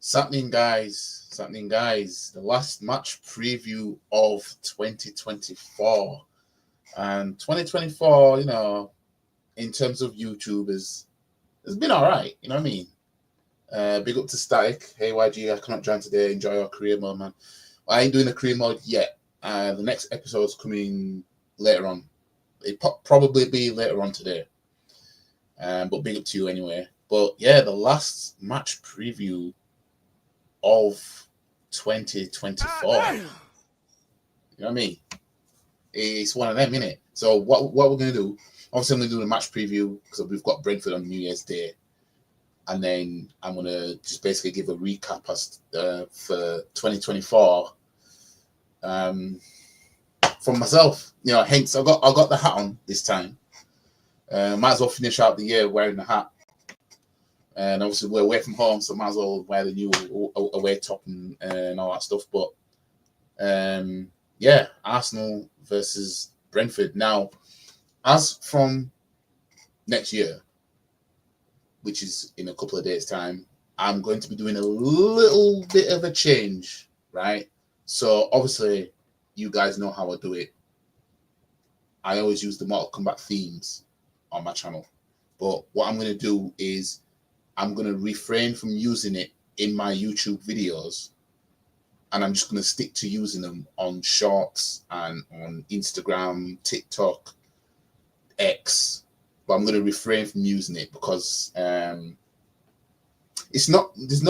Something, guys. Something, guys. The last match preview of 2024. And 2024, in terms of YouTube, it's been all right. You know what I mean? Big up to Static. Hey, YG, I cannot join today. Enjoy your career mode, man. I ain't doing a career mode yet. The next episode's coming later on. It probably be later on today. But big up to you anyway. But yeah, the last match preview of 2024. You know what I mean? It's one of them, innit? So what we're going to do, obviously I'm going to do the match preview because we've got Brentford on New Year's Day. And then I'm going to just basically give a recap as for 2024 from myself. Hence I got the hat on this time. Might as well finish out the year wearing the hat. And obviously we're away from home, so might as well wear the new away top and all that stuff. But yeah, Arsenal versus Brentford. Now, as from next year, which is in a couple of days' time, I'm going to be doing a little bit of a change, right? So obviously, you guys know how I do it. I always use the Mortal Kombat themes on my channel. But what I'm going to do is I'm going to refrain from using it in my YouTube videos, and I'm just going to stick to using them on Shorts and on Instagram, TikTok, X. But I'm going to refrain from using it because there's no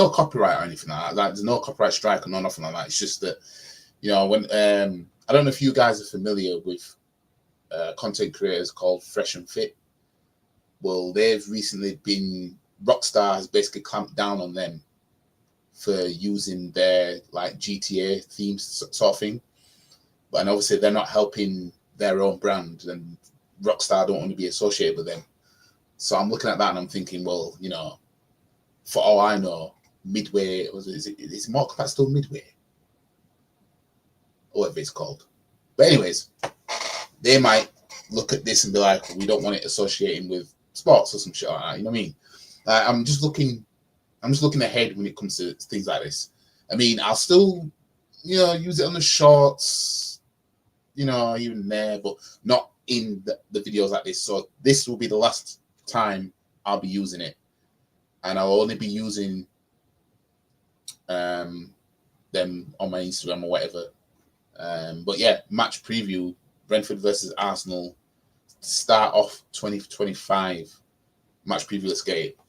copyright or anything like that. There's no copyright strike or nothing like that. It's just that, when I don't know if you guys are familiar with content creators called Fresh and Fit. Well, they've recently been, Rockstar has basically clamped down on them for using their like GTA themes sort of thing. And obviously they're not helping their own brand, and Rockstar don't want to be associated with them. So I'm looking at that and I'm thinking, well, for all I know, Midway, is Mortal Kombat still Midway? Or whatever it's called. But anyways, they might look at this and be like, we don't want it associating with sports or some shit like that. You know what I mean? I'm just looking ahead when it comes to things like this. I mean, I'll still, use it on the shorts, even there, but not in the videos like this. So this will be the last time I'll be using it, and I'll only be using them on my Instagram or whatever. But yeah, match preview: Brentford versus Arsenal. Start off 2025. Match preview. Let's get it.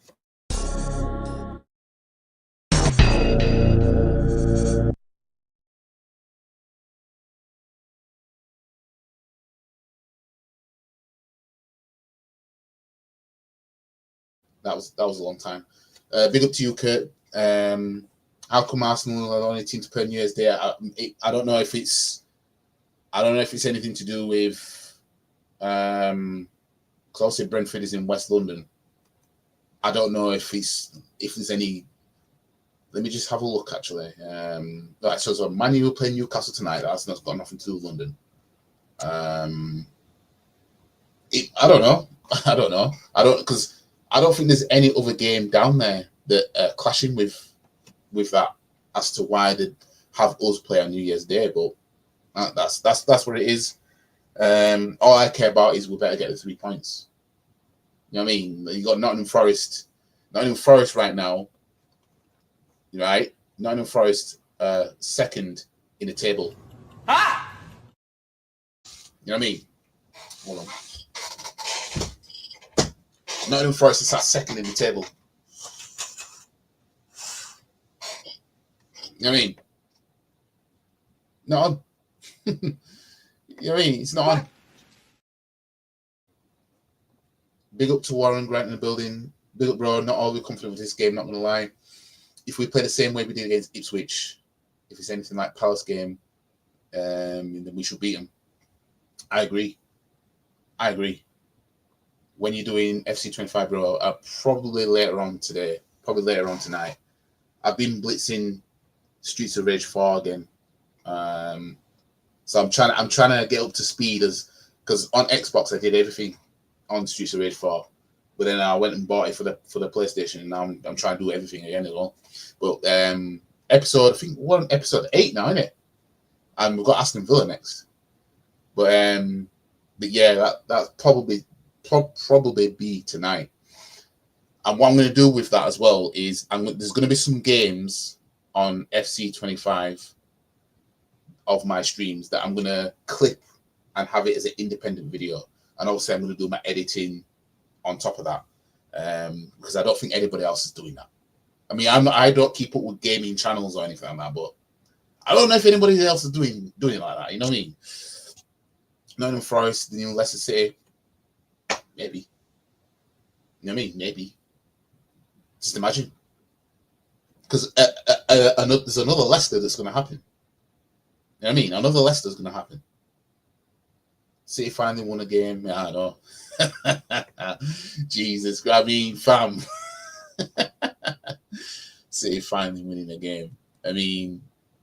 That was a long time. Big up to you, Kurt. How come Arsenal are the only team to play New Year's Day? I don't know if it's anything to do with close to Brentford is in West London. I don't know if there's any. Let me just have a look actually. Right, so Man U will play Newcastle tonight. Arsenal's got nothing to do with London. I don't know. Because I don't think there's any other game down there that clashing with that as to why they have us play on New Year's Day. But that's what it is. All I care about is we better get the 3 points. You know what I mean? You got Nottingham Forest right now. Right? Nottingham Forest second in the table. Ah! You know what I mean? Hold on. Nottingham Forest is at second in the table. You know what I mean? Not on. You know what I mean? It's not on. Big up to Warren Grant in the building. Big up, bro. Not all we're confident with this game, not going to lie. If we play the same way we did against Ipswich, if it's anything like Palace game, then we should beat them. I agree. When you're doing FC25, bro, probably later on today, probably later on tonight. I've been blitzing Streets of Rage 4 again. So I'm trying to get up to speed because on Xbox I did everything on Streets of Rage 4. but then I went and bought it for the PlayStation, and now I'm trying to do everything again as well. But episode, I think we're on episode 8 now, isn't it? And we've got Aston Villa next. But yeah, that's probably be tonight. And what I'm going to do with that as well is there's going to be some games on FC25 of my streams that I'm going to clip and have it as an independent video. And obviously I'm going to do my editing on top of that, because I don't think anybody else is doing that. I mean, I don't keep up with gaming channels or anything like that, but I don't know if anybody else is doing it like that. You know what I mean? Nottingham Forest, the new Leicester City, maybe. You know what I mean? Maybe. Just imagine, because there's another Leicester that's going to happen. You know what I mean? Another Leicester's going to happen. City finally won a game. Yeah, I know. Jesus, I mean, fam. City finally winning a game. I mean,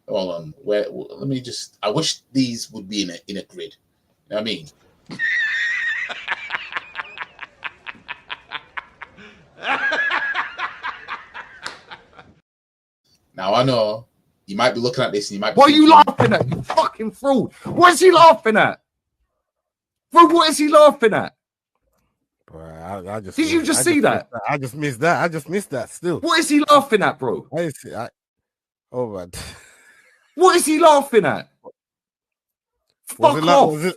hold on. Let me just. I wish these would be in a grid. You know what I mean? Now I know you might be looking at this and you might be. What are you laughing at? You fucking fraud! What is he laughing at? Bro, what is he laughing at? Bro, I just did you just see that? I just missed that. I just missed that still. What is he laughing at, bro? I didn't see. Oh man. What is he laughing at? Fuck off.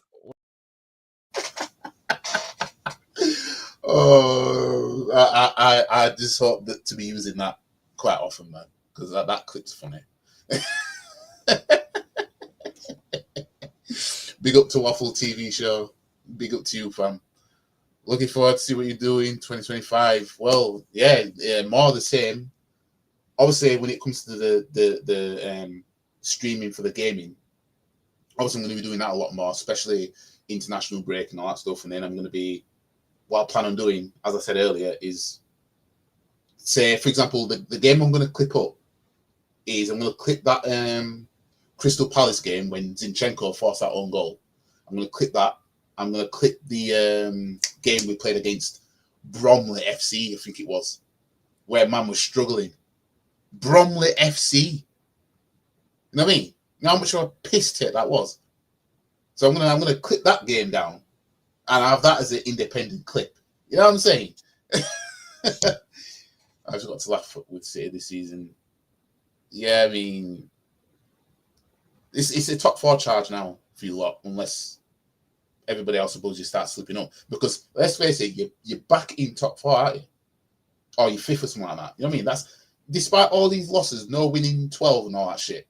Oh, I just hope that to be using that quite often, man, because that clip's funny. Big up to Waffle TV show. Big up to you, fam. Looking forward to see what you're doing 2025. Well, yeah, more of the same. Obviously, when it comes to the streaming for the gaming, obviously I'm going to be doing that a lot more, especially international break and all that stuff. And then I'm going to be, what I plan on doing, as I said earlier, is say, for example, the game I'm going to clip up is I'm going to clip that Crystal Palace game when Zinchenko forced that own goal. I'm going to clip that. I'm going to clip the game we played against Bromley FC, I think it was, where man was struggling. Bromley FC. You know what I mean? You know how much of a piss take that was? So I'm gonna clip that game down and have that as an independent clip. You know what I'm saying? I just got to laugh with City this season. Yeah, I mean, it's a top 4 charge now for you lot, unless everybody else suppose you start slipping up. Because let's face it, you're back in top 4, aren't you? Or you're 5th or something like that. You know what I mean? That's despite all these losses, no winning 12 and all that shit.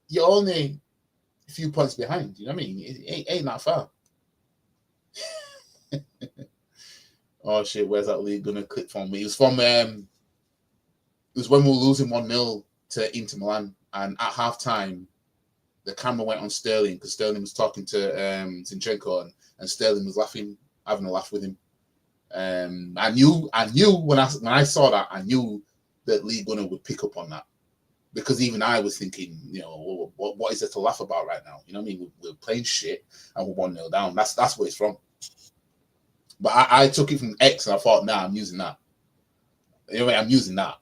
You're only a few points behind. You know what I mean? It ain't that far. Oh shit, where's that league gonna clip from me? It was from it was when we were losing 1-0 to Inter Milan, and at half time the camera went on Sterling because Sterling was talking to Zinchenko, and Sterling was laughing, having a laugh with him. I knew when I saw that, I knew that League Winner would pick up on that, because even I was thinking, you know, what is there to laugh about right now? You know what I mean? We're playing shit and we're 1-0 down. That's where it's from. But I took it from X and I thought, nah, I'm using that. You know what I mean? I'm using that.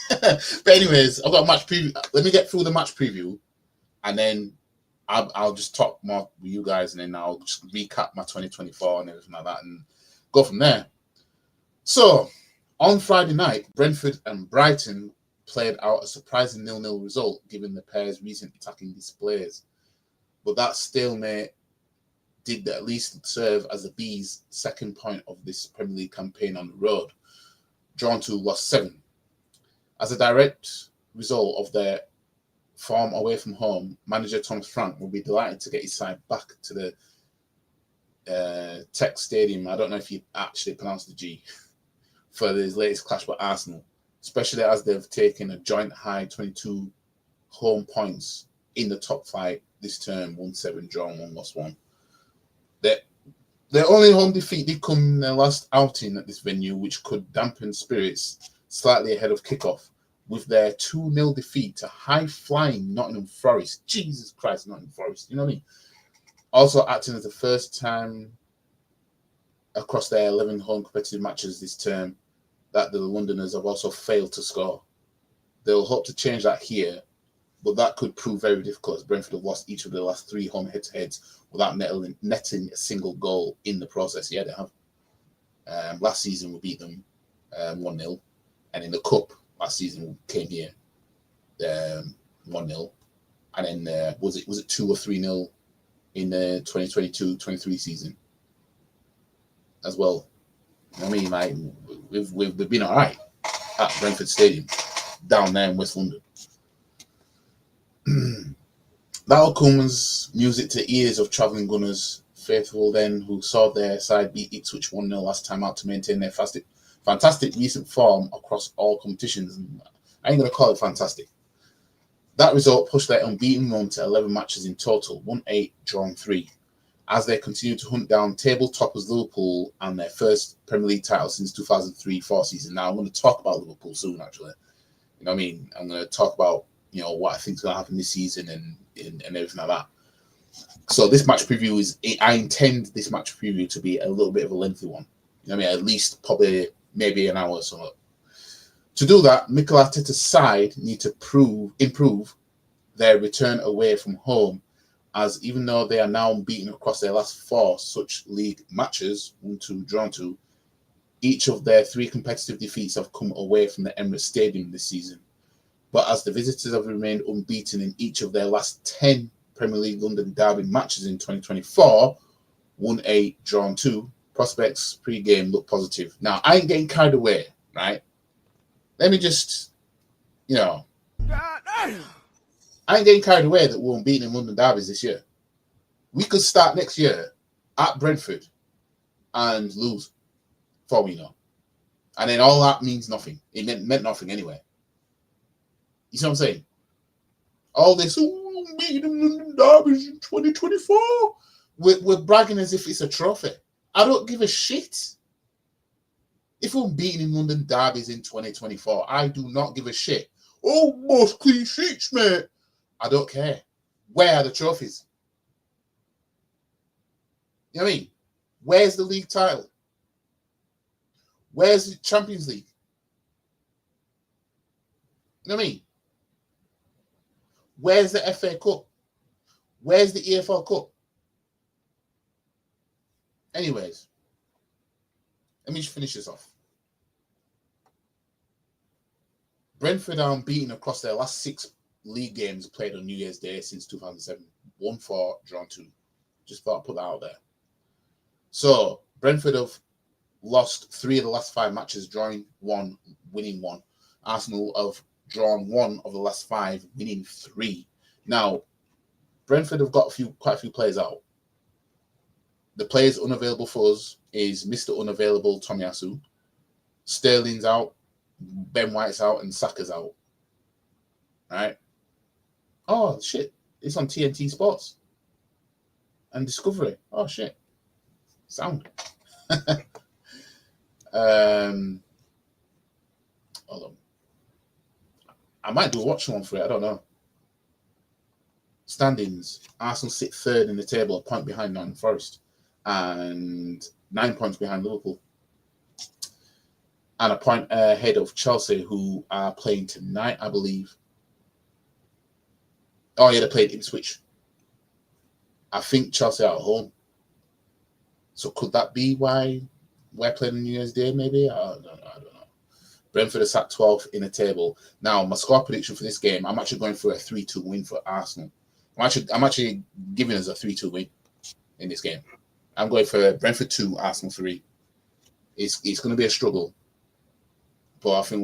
But anyways, I've got a match preview. Let me get through the match preview, and then I'll just talk more with you guys, and then I'll just recap my 2024 and everything like that, and go from there. So on Friday night, Brentford and Brighton played out a surprising 0-0 result, given the pair's recent attacking displays. But that stalemate did at least serve as the Bees' second point of this Premier League campaign on the road, drawn to lost 7. As a direct result of their form away from home, manager Thomas Frank will be delighted to get his side back to the Tech Stadium. I don't know if you actually pronounce the G, for his latest clash with Arsenal, especially as they've taken a joint high 22 home points in the top flight this term, 1-7 drawn, 1 lost 1. Their only home defeat did come in their last outing at this venue, which could dampen spirits slightly ahead of kickoff, with their 2-0 defeat to high-flying Nottingham Forest. Jesus Christ, Nottingham Forest. You know what I mean? Also acting as the first time across their 11 home competitive matches this term that the Londoners have also failed to score. They'll hope to change that here, but that could prove very difficult as Brentford have lost each of their last 3 home head-to-heads without netting a single goal in the process. Yeah, they have. Last season we beat them 1-0, and in the cup last season we came here 1-0, and then was it 2 or 3-0 in the 2022-23 season as well. I mean, like we've been all right at Brentford Stadium down there in West London. That all comes music to ears of travelling Gunners, faithful then, who saw their side beat Ipswich 1-0 last time out to maintain their fantastic recent form across all competitions. I ain't going to call it fantastic. That result pushed their unbeaten run to 11 matches in total, won 8, drawn 3, as they continue to hunt down table toppers Liverpool and their first Premier League title since 2003-04 season. Now, I'm going to talk about Liverpool soon, actually. You know what I mean? I'm going to talk about, you know, what I think is going to happen this season and everything like that. So this match preview I intend this match preview to be a little bit of a lengthy one. You know what I mean? At least probably maybe an hour or so. To do that, Mikel Arteta's side need to improve their return away from home, as even though they are now unbeaten across their last 4 such league matches, 1-2 drawn 2, each of their 3 competitive defeats have come away from the Emirates Stadium this season. But as the visitors have remained unbeaten in each of their last 10 Premier League London Derby matches in 2024, 1-8 drawn 2, prospects pre-game look positive. Now, I ain't getting carried away, right? Let me just, you know, I ain't getting carried away that we're unbeaten in London derbies this year. We could start next year at Brentford and lose, for all we know. And then all that means nothing. It meant nothing anyway. You see what I'm saying? All this, unbeaten in London derbies in 2024. We're bragging as if it's a trophy. I don't give a shit. If we're beaten in London derbies in 2024, I do not give a shit. Oh, most clean sheets, mate. I don't care. Where are the trophies? You know what I mean? Where's the league title? Where's the Champions League? You know what I mean? Where's the FA Cup? Where's the EFL Cup? Anyways, let me just finish this off. Brentford are unbeaten across their last 6 league games played on New Year's Day since 2007. 1-4, drawn 2. Just thought I'd put that out there. So, Brentford have lost 3 of the last 5 matches, drawing 1, winning 1. Arsenal have drawn 1 of the last 5, winning 3. Now, Brentford have got quite a few players out. The players unavailable for us is Mr. Unavailable Tomiyasu. Sterling's out, Ben White's out, and Saka's out. Right? Oh, shit. It's on TNT Sports and Discovery. Oh, shit. Sound. Hold on. I might do a watch one for it. I don't know. Standings. Arsenal sit 3rd in the table, a point behind Nottingham Forest, and 9 points behind Liverpool, and a point ahead of Chelsea, who are playing tonight, I believe. Oh, yeah, they played Ipswich. I think Chelsea are at home. So could that be why we're playing on New Year's Day, maybe? I don't know. Brentford are sat 12th in the table. Now, my score prediction for this game, I'm actually going for a 3-2 win for Arsenal. I'm actually giving us a 3-2 win in this game. I'm going for Brentford 2, Arsenal 3. It's going to be a struggle, but I think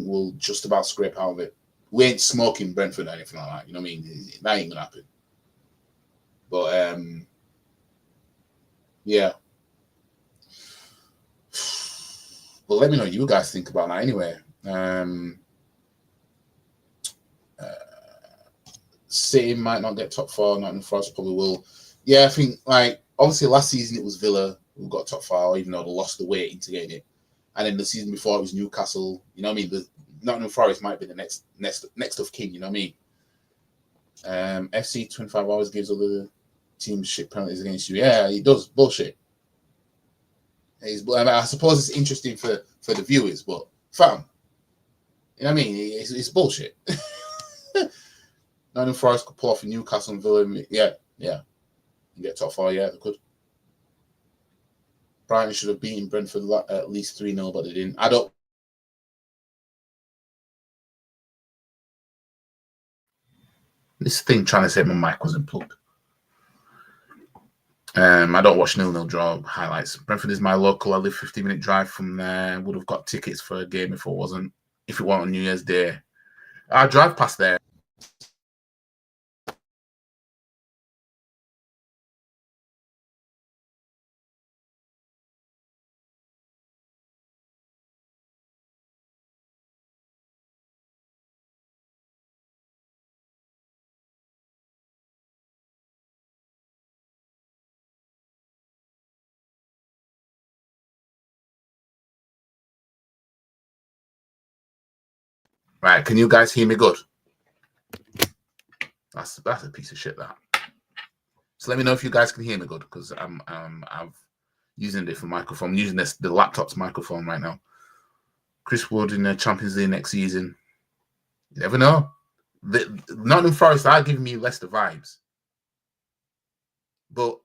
we'll just about scrape out of it. We ain't smoking Brentford or anything like that. You know what I mean? That ain't gonna happen. But yeah. But let me know what you guys think about that anyway. City might not get top 4. Nottingham Forest probably will. Yeah, I think, like, obviously last season it was Villa who got top 4, even though they lost the weight into getting it. And then the season before it was Newcastle. You know what I mean? The Nottingham Forest might be the next of kin. You know what I mean? FC 25 always gives other teams shit penalties against you. Yeah, he does. Bullshit. I suppose it's interesting for the viewers, but fam, you know what I mean? It's bullshit. Nottingham Forest could pull off a Newcastle and Villa. Yeah. You get top 4, yeah, they could. Brighton should have beaten Brentford at least 3-0, but they didn't. I don't. This thing trying to say my mic wasn't plugged. I don't watch 0-0 draw highlights. Brentford is my local. I live 15-minute drive from there. Would have got tickets for a game if it wasn't on New Year's Day. I drive past there. Right, can you guys hear me good? That's a piece of shit, that. So let me know if you guys can hear me good, because I'm using a different microphone. I'm using the laptop's microphone right now. Chris Wood in the Champions League next season. You never know. The Nottingham Forest are giving me Leicester vibes. But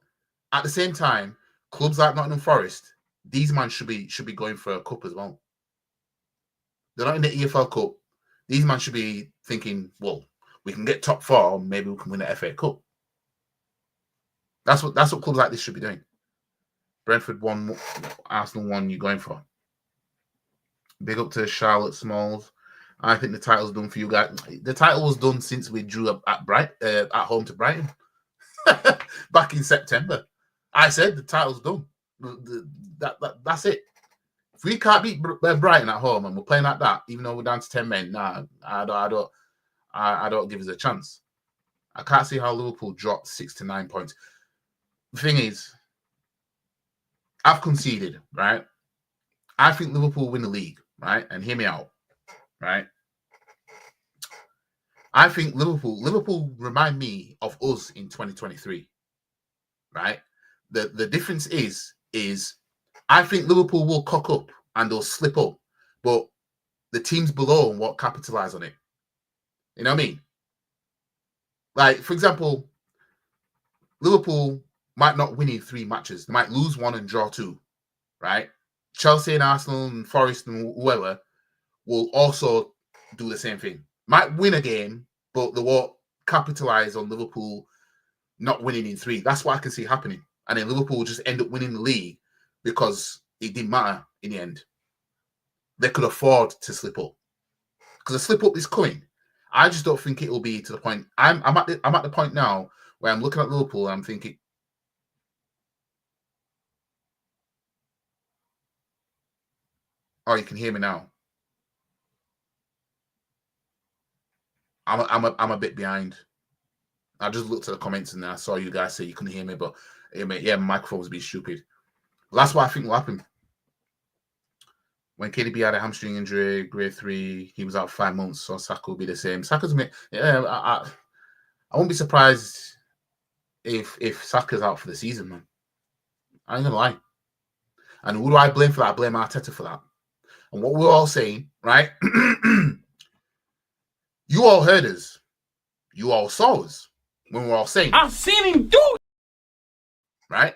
at the same time, clubs like Nottingham Forest, these men should be going for a cup as well. They're not in the EFL Cup. These men should be thinking, well, we can get top 4, maybe we can win the FA Cup. That's what clubs like this should be doing. Brentford 1, Arsenal 1, you're going for. Big up to Charlotte Smalls. I think the title's done for you guys. The title was done since we drew up at home to Brighton back in September. I said the title's done. That's it. If we can't beat Brighton at home and we're playing like that, even though we're down to 10 men, nah, I don't give us a chance. I can't see how Liverpool dropped 6 to 9 points. The thing is, I've conceded, right? I think Liverpool win the league, right? And hear me out, right? I think Liverpool remind me of us in 2023, right? The difference is I think Liverpool will cock up and they'll slip up, but the teams below won't capitalize on it. You know what I mean? Like, for example, Liverpool might not win in 3 matches. They might lose 1 and draw 2, right? Chelsea and Arsenal and Forest and whoever will also do the same thing. Might win a game, but they won't capitalize on Liverpool not winning in 3. That's what I can see happening. And then Liverpool will just end up winning the league because it didn't matter in the end. They could afford to slip up. Because the slip up is coming. I just don't think it will be to the point. I'm at the point now where I'm looking at Liverpool and I'm thinking, oh, you can hear me now. I'm a bit behind. I just looked at the comments and I saw you guys say you couldn't hear me, but yeah, my microphone was being stupid. Well, that's what I think will happen. When KDB had a hamstring injury, grade 3, he was out 5 months, so Saka will be the same. I won't be surprised if Saka's out for the season, man. I ain't gonna lie. And who do I blame for that? I blame Arteta for that. And what we're all saying, right? You all heard us. You all saw us when we're all saying, I've seen him do it. Right?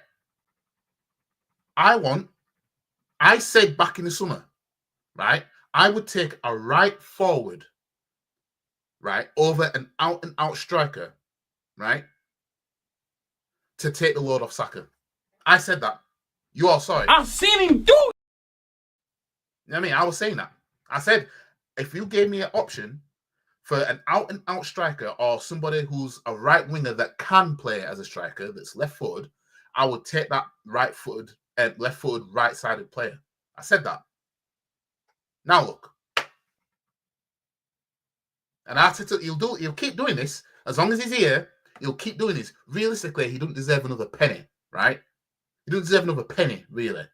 I said back in the summer, right? I would take a right forward, right, over an out-and-out striker, right, to take the load off Saka. I said that. You all saw it. I've seen him do it. You know what I mean? I was saying that. I said, if you gave me an option for an out-and-out striker or somebody who's a right winger that can play as a striker that's left-footed, I would take that right-footed, left-footed, right-sided player. I said that. Now look. And Arteta, he'll keep doing this. As long as he's here, he'll keep doing this. Realistically, he doesn't deserve another penny, right? He doesn't deserve another penny, really.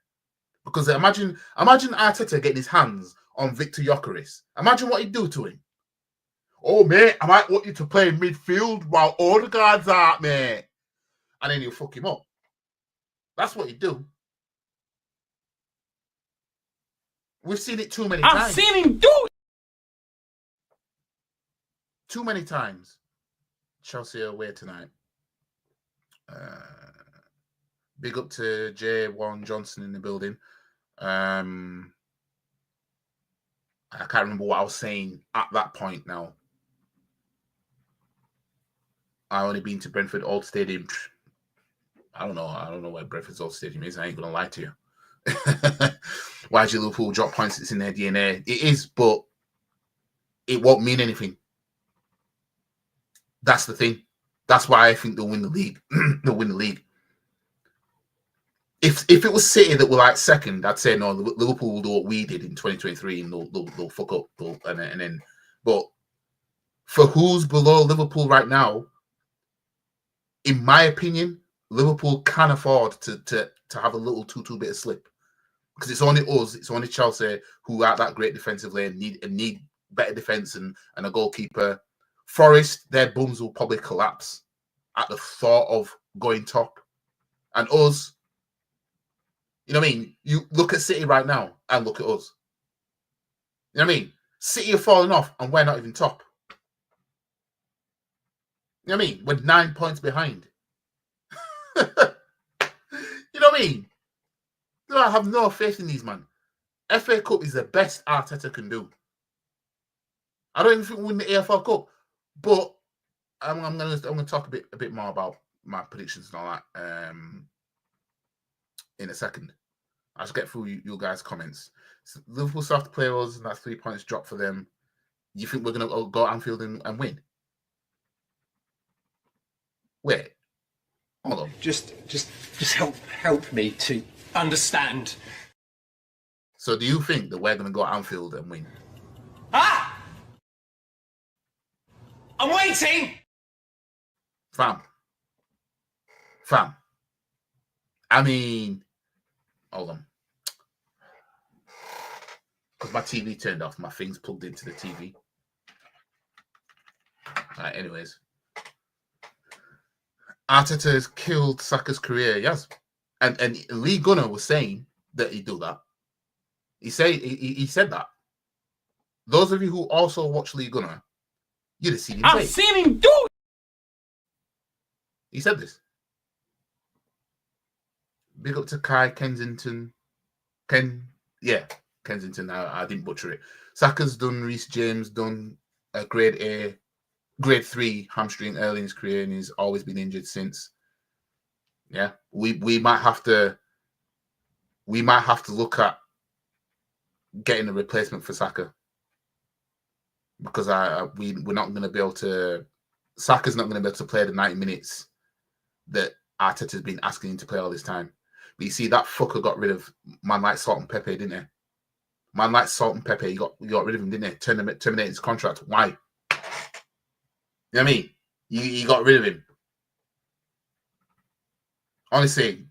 Because imagine Arteta getting his hands on Victor Gyökeres. Imagine what he'd do to him. Oh, mate, I might want you to play in midfield while Odegaard's out, mate. And then he'll fuck him up. That's what he'd do. We've seen it too many I've times. seen him do it. Too many times. Chelsea are away tonight. Big up to J1 Johnson in the building. I can't remember what I was saying at that point now. I only been to Brentford Old Stadium. I don't know where Brentford's Old Stadium is. I ain't gonna lie to you. Why do Liverpool drop points? It's in their DNA. It is, but it won't mean anything. That's the thing. That's why I think they'll win the league. They'll win the league. If it was City that were like second, I'd say no. Liverpool will do what we did in 2023, and they'll fuck up. And then, but for who's below Liverpool right now, in my opinion, Liverpool can afford to have a little too bit of slip, because it's only us, it's only Chelsea who are that great defensively and need better defense and a goalkeeper. Forest, their bums will probably collapse at the thought of going top, and us. You know what I mean? You look at City right now and look at us. You know what I mean? City are falling off and we're not even top. You know what I mean? We're 9 points behind. You know what I mean? No, I have no faith in these, man. FA Cup is the best Arteta can do. I don't even think we'll win the AFL Cup, but I'm gonna talk a bit more about my predictions and all that in a second. I'll just get through you guys' comments. So Liverpool still have to play us, and that 3 points drop for them. You think we're gonna go Anfield and win? Wait, hold on. Just help me to understand. So do you think that we're gonna go Anfield and win? Ah! I'm waiting! Fam. I mean, hold on. Because my TV turned off, my thing's plugged into the TV. Right, anyways. Arteta has killed Saka's career, yes. And Lee Gunner was saying that he'd do that. He said that. Those of you who also watch Lee Gunner, you'd have seen him say I've seen him do it! He said this. Big up to Kai Kensington. Kensington. I didn't butcher it. Saka's done. Reece James done a grade 3 hamstring early in his career, and he's always been injured since. Yeah, we might have to look at getting a replacement for Saka, because we're not going to be able to. Saka's not going to be able to play the 90 minutes that Arteta's been asking him to play all this time. But you see, that fucker got rid of man like Salt and Pepe, didn't he? Man like Salt and Pepe, you got rid of him, didn't he? Terminated his contract. Why? You know what I mean? You got rid of him. Honestly,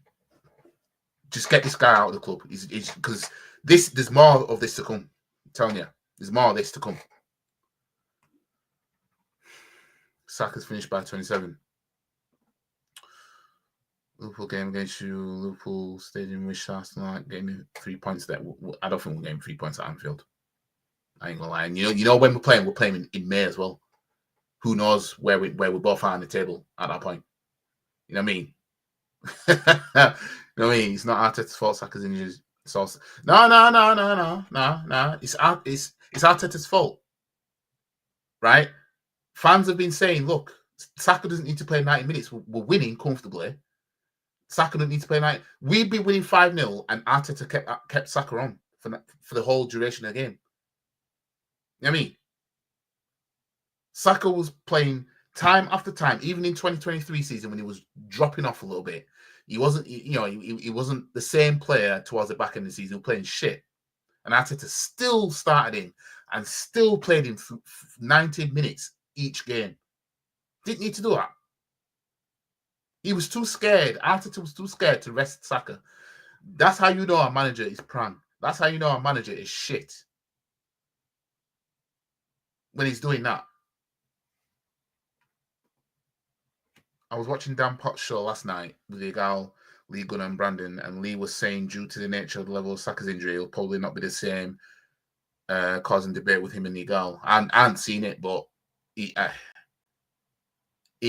just get this guy out of the club. He's because there's more of this to come. I'm telling you, there's more of this to come. Saka's finished by 27. Liverpool game against you, Liverpool Stadium, wish Arsenal getting 3 points there. I don't think we're getting 3 points at Anfield. I ain't gonna lie. And you know when we're playing in May as well. Who knows where we both are on the table at that point? You know what I mean? You know what I mean? It's not Arteta's fault. Saka's injuries. It's also no. It's Arteta's fault, right? Fans have been saying, look, Saka doesn't need to play 90 minutes. We're winning comfortably. Saka doesn't need to play 90. We'd be winning 5-0, and Arteta kept Saka on for the whole duration of the game. You know what I mean? Saka was playing time after time, even in 2023 season when he was dropping off a little bit. He wasn't, he wasn't the same player towards the back end of the season. He was playing shit. And Arteta still started him and still played him for 90 minutes each game. Didn't need to do that. He was too scared. Arteta was too scared to rest Saka. That's how you know our manager is prang. That's how you know our manager is shit. When he's doing that. I was watching Dan Potts' show last night with the gal Lee Gunnar and Brandon, and Lee was saying due to the nature of the level of Saka's injury, it'll probably not be the same, causing debate with him and Igal. I haven't seen it, but he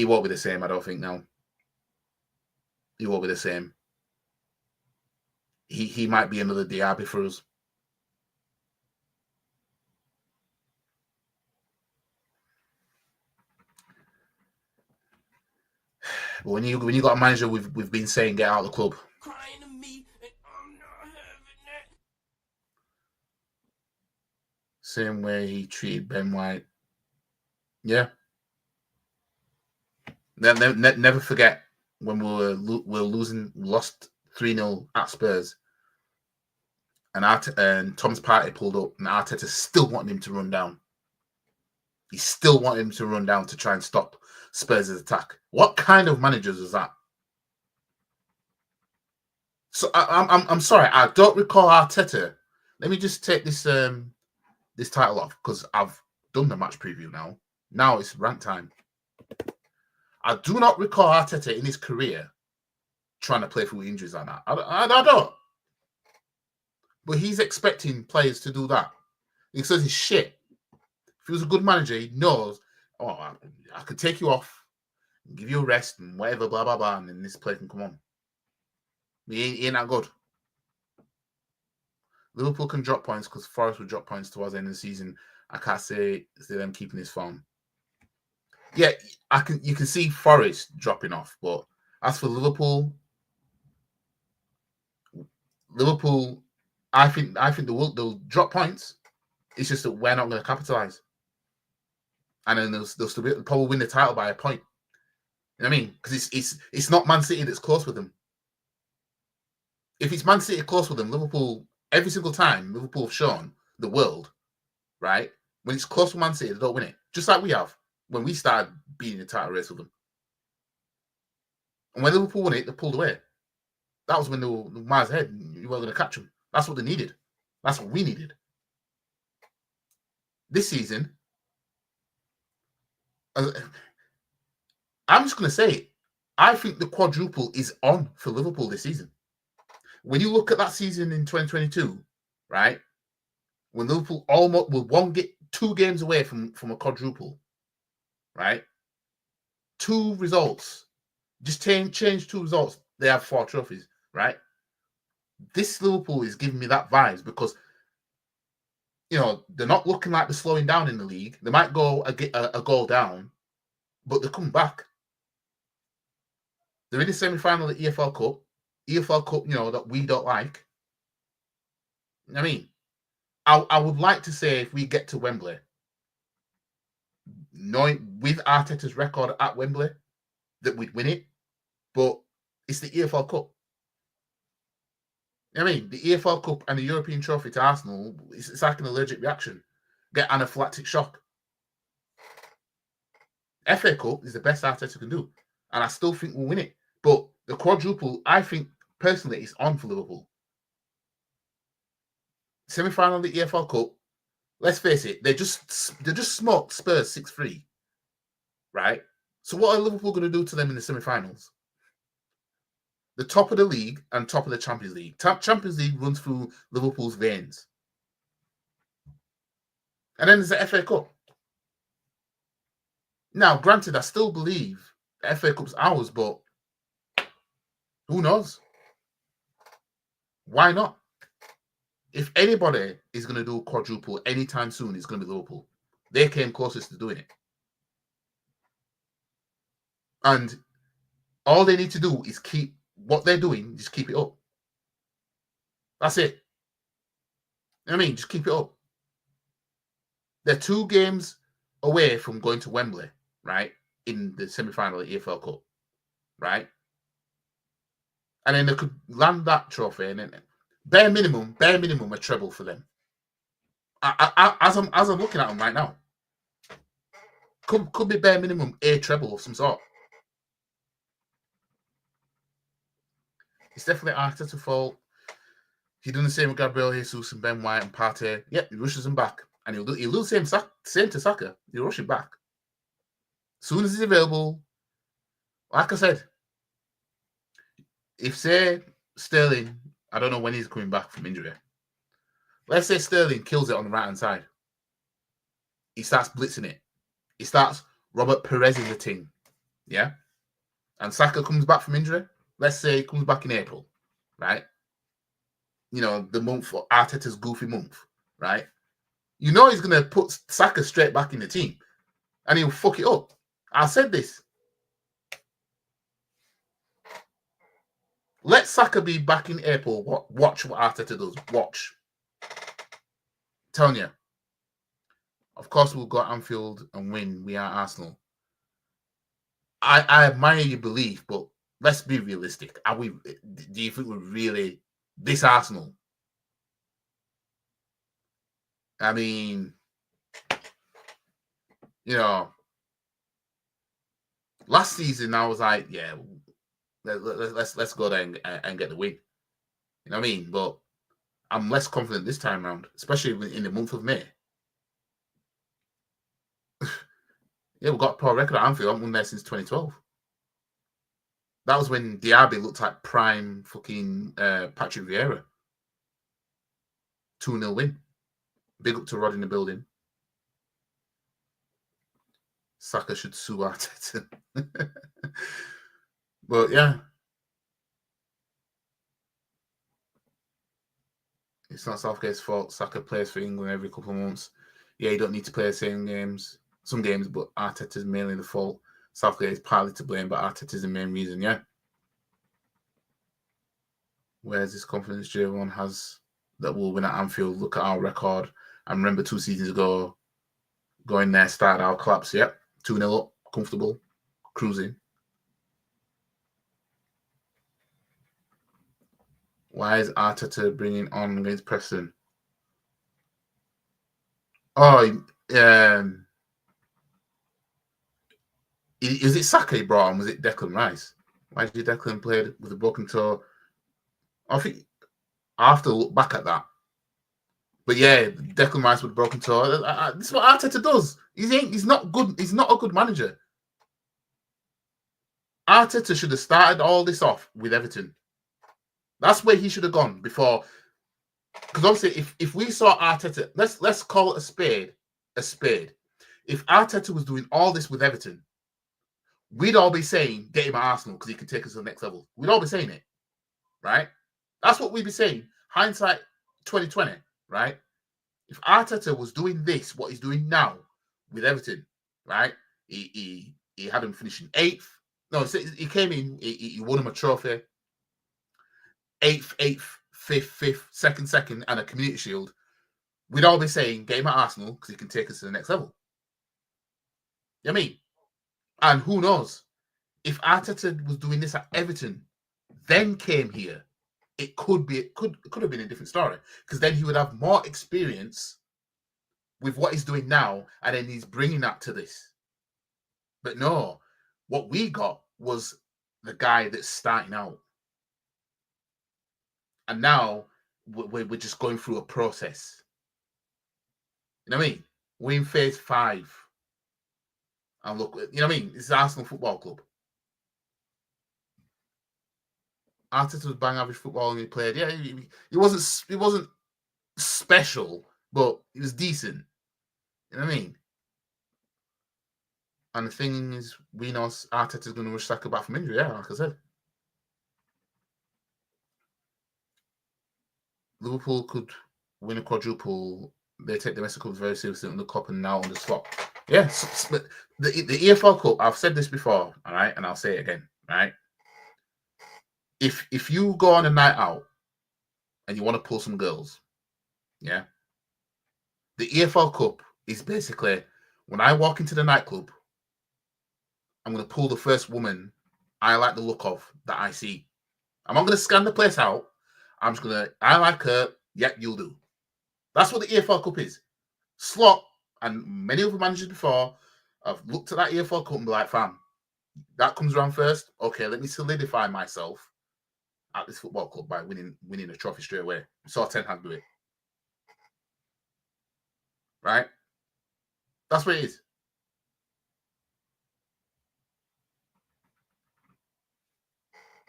won't be the same, I don't think, now. He won't be the same. He might be another Diaby for us. But when you got a manager we've been saying get out of the club. Crying to me and I'm not having it. Same way he treated Ben White. Yeah. Never forget when we lost 3-0 at Spurs, and Tom's party pulled up, and Arteta still wanted him to run down. He still wanted him to run down to try and stop Spurs' attack. What kind of managers is that? So I'm sorry, I don't recall Arteta. Let me just take this this title off because I've done the match preview now. Now it's rant time. I do not recall Arteta in his career trying to play through injuries like that. I don't. But he's expecting players to do that. He says he's shit. If he was a good manager, he knows, oh, I could take you off, give you a rest and whatever, blah, blah, blah, and then this player can come on. He ain't that good. Liverpool can drop points because Forest will drop points towards the end of the season. I can't say it's them keeping his form. Yeah, you can see Forest dropping off, but as for Liverpool, I think they'll drop points. It's just that we're not going to capitalize, and then they'll still probably win the title by a point. You know what I mean? Because it's not Man City that's close with them. If it's Man City close with them, Liverpool every single time Liverpool have shown the world, right? When it's close with Man City, they don't win it, just like we have when we started beating the title race with them. And when Liverpool won it, they pulled away. That was when they were miles ahead. You weren't going to catch them. That's what they needed. That's what we needed. This season, I'm just going to say it. I think the quadruple is on for Liverpool this season. When you look at that season in 2022, right, when Liverpool almost will get 2 games away from a quadruple, right? 2 results. Just change 2 results. They have 4 trophies, right? This Liverpool is giving me that vibes because, you know, they're not looking like they're slowing down in the league. They might go a goal down, but they're coming back. They're in the semi-final of the EFL Cup. EFL Cup, you know, that we don't like. I mean, I would like to say if we get to Wembley, knowing with Arteta's record at Wembley, that we'd win it, but it's the EFL Cup. I mean, the EFL Cup and the European Trophy to Arsenal, it's like an allergic reaction. Get anaphylactic shock. FA Cup is the best Arteta can do, and I still think we'll win it. But the quadruple, I think, personally, is on for Liverpool. Semi-final of the EFL Cup, let's face it, they just smoked Spurs 6-3, right? So what are Liverpool going to do to them in the semi-finals? The top of the league and top of the Champions League. Champions League runs through Liverpool's veins. And then there's the FA Cup. Now, granted, I still believe the FA Cup's ours, but who knows? Why not? If anybody is going to do a quadruple anytime soon, it's going to be Liverpool. They came closest to doing it. And all they need to do is keep what they're doing, just keep it up. That's it. You know what I mean? Just keep it up. They're 2 games away from going to Wembley, right? In the semi-final of the EFL Cup, right? And then they could land that trophy, and then bare minimum, a treble for them. As I'm looking at them right now, could be bare minimum a treble of some sort. It's definitely Arteta's fault. He done the same with Gabriel Jesus and Ben White and Partey. Yep, he rushes them back, and he'll do the same to Saka. He'll rush him back as soon as he's available. Like I said, if say Sterling, I don't know when he's coming back from injury. Let's say Sterling kills it on the right hand side. He starts blitzing it. He starts Robert Perez in the team. Yeah. And Saka comes back from injury. Let's say he comes back in April, right? You know, the month for Arteta's goofy month, right? You know he's going to put Saka straight back in the team and he'll fuck it up. I said this. Let Saka be back in April. Watch what Arteta does. Watch. Telling you. Of course, we'll go to Anfield and win. We are Arsenal. I admire your belief, but let's be realistic. Are we? Do you think we're really this Arsenal? I mean, you know, last season I was like, yeah, let's go there and get the win. You know what I mean? But I'm less confident this time around, especially in the month of May. Yeah, we've got a poor record at Anfield. I haven't won there since 2012. That was when Diaby looked like prime fucking Patrick Vieira. 2-0 win. Big up to Rod in the building. Saka should sue Arteta. But yeah. It's not Southgate's fault. Saka plays for England every couple of months. Yeah, you don't need to play the same games. Some games, but Arteta's mainly the fault. Southgate is partly to blame, but Arteta's the main reason, yeah. Where's this confidence everyone has that we'll win at Anfield? Look at our record. I remember 2 seasons ago, going there, started our collapse. Yep, 2-0 up, comfortable, cruising. Why is Arteta bringing on against Preston? Oh, is it Saka he brought on? Was it Declan Rice? Why did Declan play with a broken toe? I think I have to look back at that. But yeah, Declan Rice with a broken toe. This is what Arteta does. He's not good. He's not a good manager. Arteta should have started all this off with Everton. That's where he should have gone before. Because obviously, if we saw Arteta, let's call it a spade. If Arteta was doing all this with Everton, we'd all be saying, get him at Arsenal because he can take us to the next level. We'd all be saying it, right? That's what we'd be saying. Hindsight 2020, right? If Arteta was doing this, what he's doing now with Everton, right? He had him finishing 8th. No, he came in, he won him a trophy. 8th, 5th, 2nd, and a Community Shield. We'd all be saying, get him at Arsenal because he can take us to the next level. You know what I mean? And who knows? If Arteta was doing this at Everton, then came here, it could have been a different story. Because then he would have more experience with what he's doing now, and then he's bringing that to this. But no, what we got was the guy that's starting out. And now we're just going through a process. You know what I mean? We're in phase 5. And look, you know what I mean? It's Arsenal Football Club. Arteta was bang average football and he played. Yeah, he wasn't special, but he was decent. You know what I mean? And the thing is, we know Arteta's going to rush Saka back from injury. Yeah, like I said. Liverpool could win a quadruple. They take the Messi Cup very seriously on the cup and now on the slot. Yes, but the EFL Cup, I've said this before, all right, and I'll say it again, right? If you go on a night out and you want to pull some girls, yeah, the EFL Cup is basically when I walk into the nightclub, I'm going to pull the first woman I like the look of that I see. I'm not going to scan the place out. I'm just going to, I like her, yep, you'll do. That's what the EFL Cup is. Slot, and many other managers before, I've looked at that EFL Cup and be like, fam, that comes around first. Okay, let me solidify myself at this football club by winning a trophy straight away. We saw Ten Hag do it. Right? That's what it is.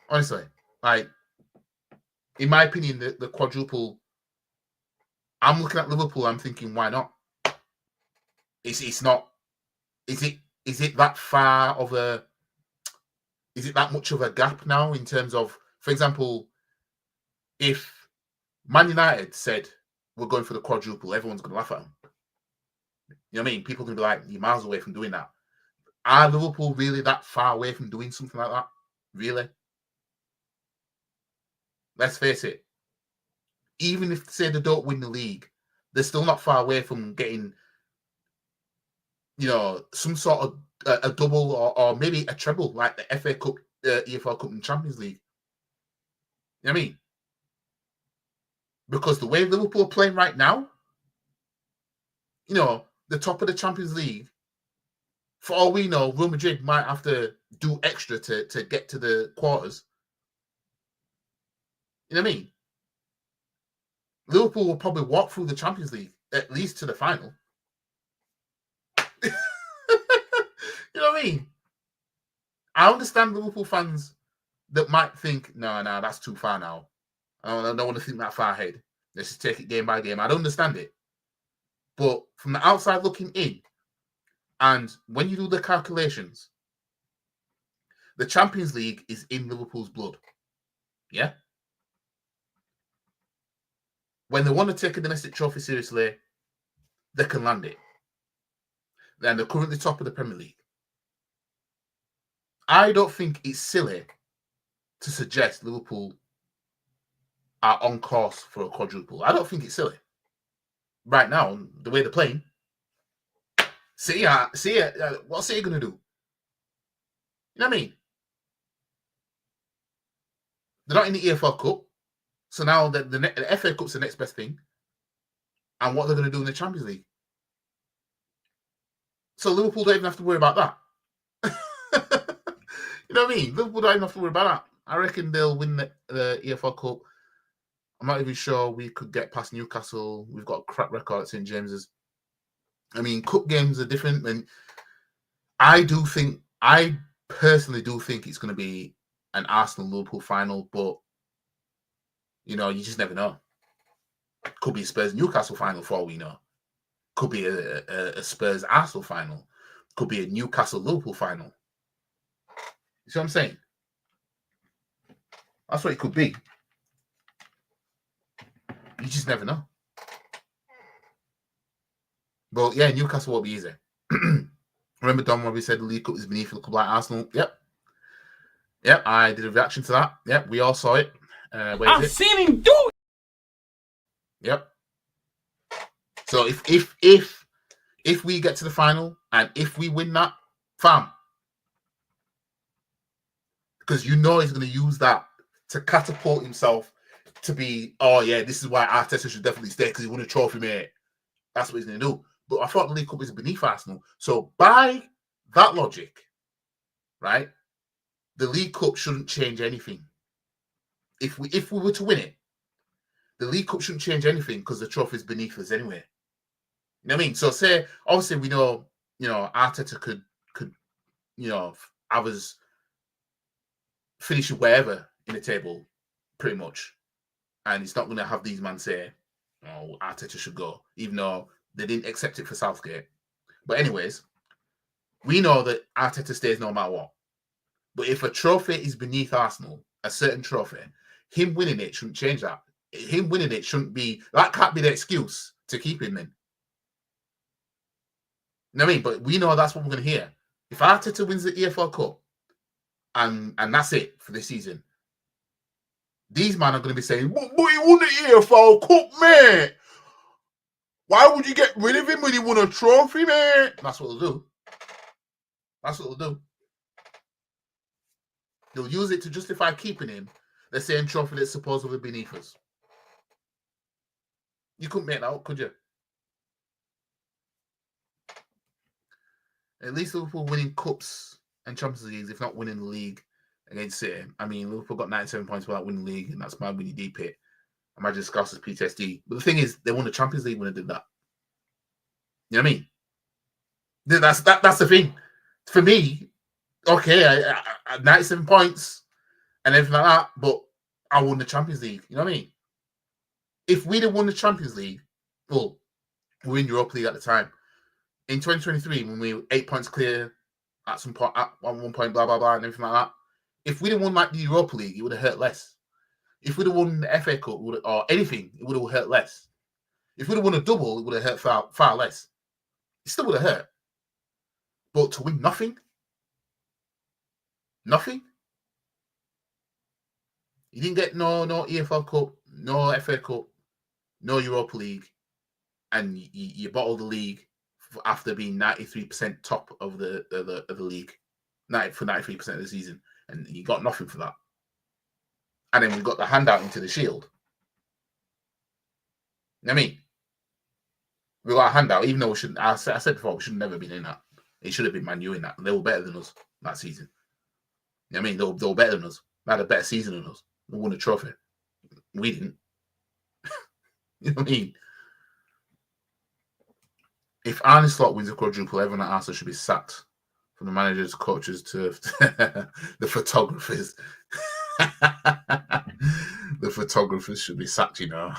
Honestly, Like, in my opinion, the quadruple. I'm looking at Liverpool. I'm thinking, why not? It's not. Is it that far of a? Is it that much of a gap now in terms of, for example, if Man United said we're going for the quadruple, everyone's going to laugh at them. You know what I mean? People are going to be like, you're miles away from doing that. Are Liverpool really that far away from doing something like that? Really? Let's face it. Even if, say, they don't win the league, they're still not far away from getting, some sort of a double or maybe a treble, like the FA Cup, EFL Cup and Champions League. You know what I mean? Because the way Liverpool are playing right now, the top of the Champions League, for all we know, Real Madrid might have to do extra to get to the quarters. You know what I mean? Liverpool will probably walk through the Champions League, at least to the final. You know what I mean? I understand Liverpool fans that might think, no, that's too far now. I don't want to think that far ahead. Let's just take it game by game. I don't understand it. But from the outside looking in, and when you do the calculations, the Champions League is in Liverpool's blood. Yeah? When they want to take a domestic trophy seriously, they can land it. Then they're currently top of the Premier League. I don't think it's silly to suggest Liverpool are on course for a quadruple. I don't think it's silly. Right now, the way they're playing, see, what's City going to do? You know what I mean? They're not in the EFL Cup, so now the FA Cup's the next best thing. And what they're going to do in the Champions League. So Liverpool don't even have to worry about that. You know what I mean? Liverpool don't even have to worry about that. I reckon they'll win the EFL Cup. I'm not even sure we could get past Newcastle. We've got a crap record at St. James's. I mean, cup games are different. And I personally do think it's going to be an Arsenal-Liverpool final, but, you just never know. Could be a Spurs-Newcastle final for all we know. Could be a Spurs-Arsenal final. Could be a Newcastle-Liverpool final. You see what I'm saying? That's what it could be. You just never know. But yeah, Newcastle won't be easy. Remember Don Robbie said the League Cup is beneath a club like Arsenal? Yep, I did a reaction to that. Yep, we all saw it. I've seen him do it. Yep. So if we get to the final and if we win that, fam, because he's going to use that to catapult himself to be, oh yeah, this is why Arteta should definitely stay because he won a trophy, mate. That's what he's going to do. But I thought the League Cup is beneath Arsenal. So by that logic, right, the League Cup shouldn't change anything. If we were to win it, the League Cup shouldn't change anything because the trophy is beneath us anyway. You know what I mean? So say, obviously we know, Arteta could have us finish wherever in the table, pretty much. And it's not going to have these men say, oh, Arteta should go, even though they didn't accept it for Southgate. But anyways, we know that Arteta stays no matter what. But if a trophy is beneath Arsenal, a certain trophy, him winning it shouldn't change that. Him winning it shouldn't be, that can't be the excuse to keep him in. You know what I mean? But we know that's what we're going to hear. If Arteta wins the EFL Cup, and that's it for this season, these men are going to be saying, but he won the EFL Cup, mate. Why would you get rid of him when he won a trophy, mate? That's what they'll do. That's what they'll do. They'll use it to justify keeping him, the same trophy that's supposedly beneath us. You couldn't make that up, could you? At least Liverpool winning cups and Champions Leagues, if not winning the league against City. I mean, Liverpool got 97 points without winning the league, and that's mad when you deep it. Imagine Scousers PTSD. But the thing is, they won the Champions League when they did that. You know what I mean? That's the thing. For me, okay, I 97 points and everything like that, but I won the Champions League. You know what I mean? If we'd have won the Champions League, well, we were in Europa League at the time. In 2023, when we were 8 points clear at some point, at one point, blah, blah, blah, and everything like that, if we'd have won like the Europa League, it would have hurt less. If we'd have won the FA Cup or anything, it would have hurt less. If we'd have won a double, it would have hurt far, far less. It still would have hurt. But to win nothing, you didn't get no EFL Cup, no FA Cup, no Europa League, and you bottled the league after being 93% top of the league, for 93% of the season, and you got nothing for that. And then we got the handout into the Shield. You know what I mean? We got a handout, even though we shouldn't. I said before, we should have never been in that. It should have been Man U in that. They were better than us that season. You know what I mean? They were better than us. They had a better season than us. They won a trophy. We didn't. You know what I mean? If Arne Slot wins a quadruple, everyone at Arsenal should be sacked. From the managers, coaches to the photographers. The photographers should be sacked, you know.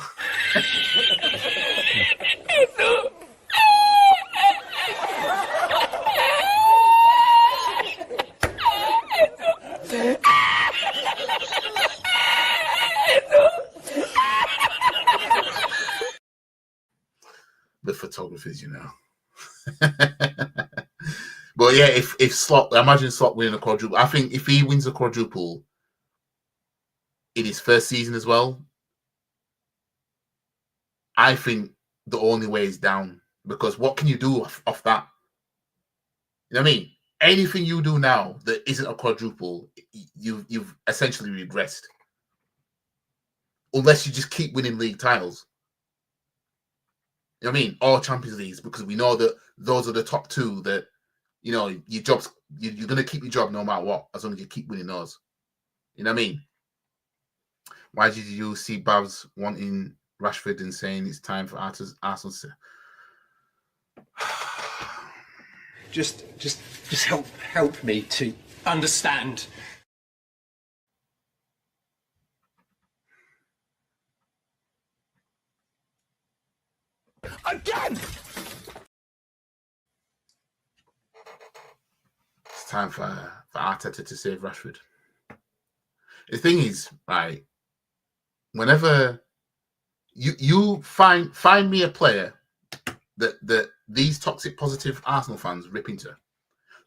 The photographers, you know. But yeah, if Slot, imagine Slot winning a quadruple. I think if he wins a quadruple in his first season as well, I think the only way is down, because what can you do off that? You know what I mean? Anything you do now that isn't a quadruple, you've essentially regressed. Unless you just keep winning league titles. You know what I mean? Or Champions Leagues, because we know that those are the top two that, you know, your job's, you're going to keep your job no matter what, as long as you keep winning those. You know what I mean? Why did you see Babs wanting Rashford and saying it's time for Arsenal to... Just help me to understand. Again! It's time for Arteta to save Rashford. The thing is, right, whenever you find me a player that these toxic positive Arsenal fans rip into.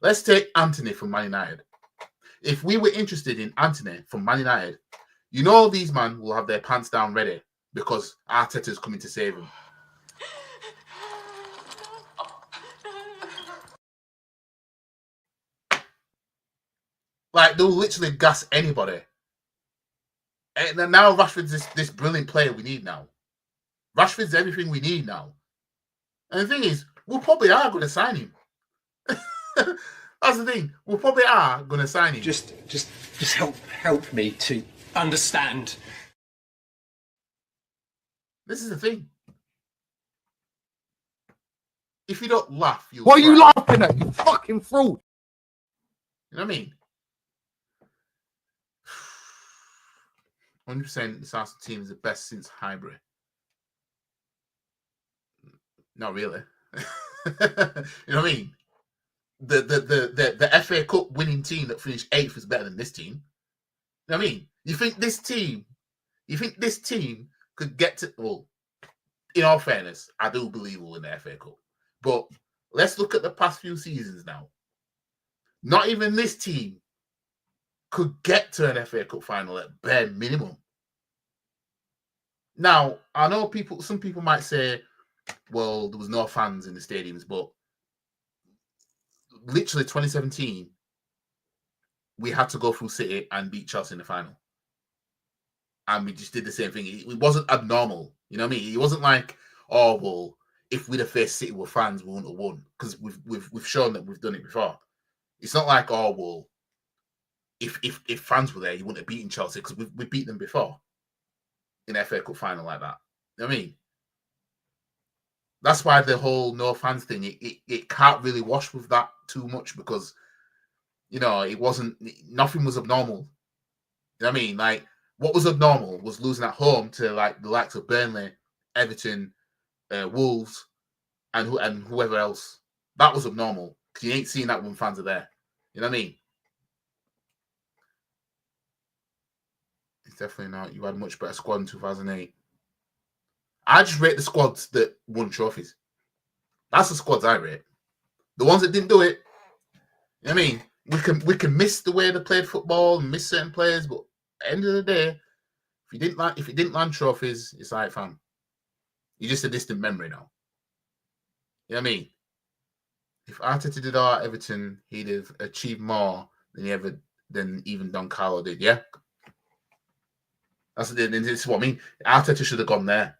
Let's take Anthony from Man United. If we were interested in Anthony from Man United, you know these men will have their pants down ready because Arteta's coming to save him. Like, they'll literally gas anybody. And now Rashford's this brilliant player we need now. Rashford's everything we need now. And the thing is, we probably are going to sign him. That's the thing. We probably are going to sign him. Just help me to understand. This is the thing. If you don't laugh, you'll What are you cry. laughing at, you fucking fraud? You know what I mean? 100% this Arsenal team is the best since Highbury. Not really. You know what I mean? The FA Cup winning team that finished 8th is better than this team. You know what I mean? You think this team could get to... Well, in all fairness, I do believe we'll win the FA Cup. But let's look at the past few seasons now. Not even this team could get to an FA Cup final at bare minimum. Now, I know some people might say, well, there was no fans in the stadiums, but literally 2017, we had to go through City and beat Chelsea in the final. And we just did the same thing. It wasn't abnormal. You know what I mean? It wasn't like, oh, well, if we'd have faced City with fans, we wouldn't have won. Because we've shown that we've done it before. It's not like, oh, well, if fans were there, you wouldn't have beaten Chelsea, because we beat them before in an FA Cup final like that. You know what I mean? That's why the whole no fans thing, it can't really wash with that too much, because, you know, nothing was abnormal. You know what I mean? Like, What was abnormal was losing at home to like the likes of Burnley, Everton, Wolves, and whoever else. That was abnormal because you ain't seeing that when fans are there. You know what I mean? It's definitely not. You had a much better squad in 2008. I just rate the squads that won trophies. That's the squads I rate. The ones that didn't do it, you know what I mean? We can miss the way they played football and miss certain players, but at the end of the day, if you didn't land trophies, it's like, fam, you're just a distant memory now. You know what I mean? If Arteta did all at Everton, he'd have achieved more than even Don Carlo did. Yeah, this is what I mean. Arteta should have gone there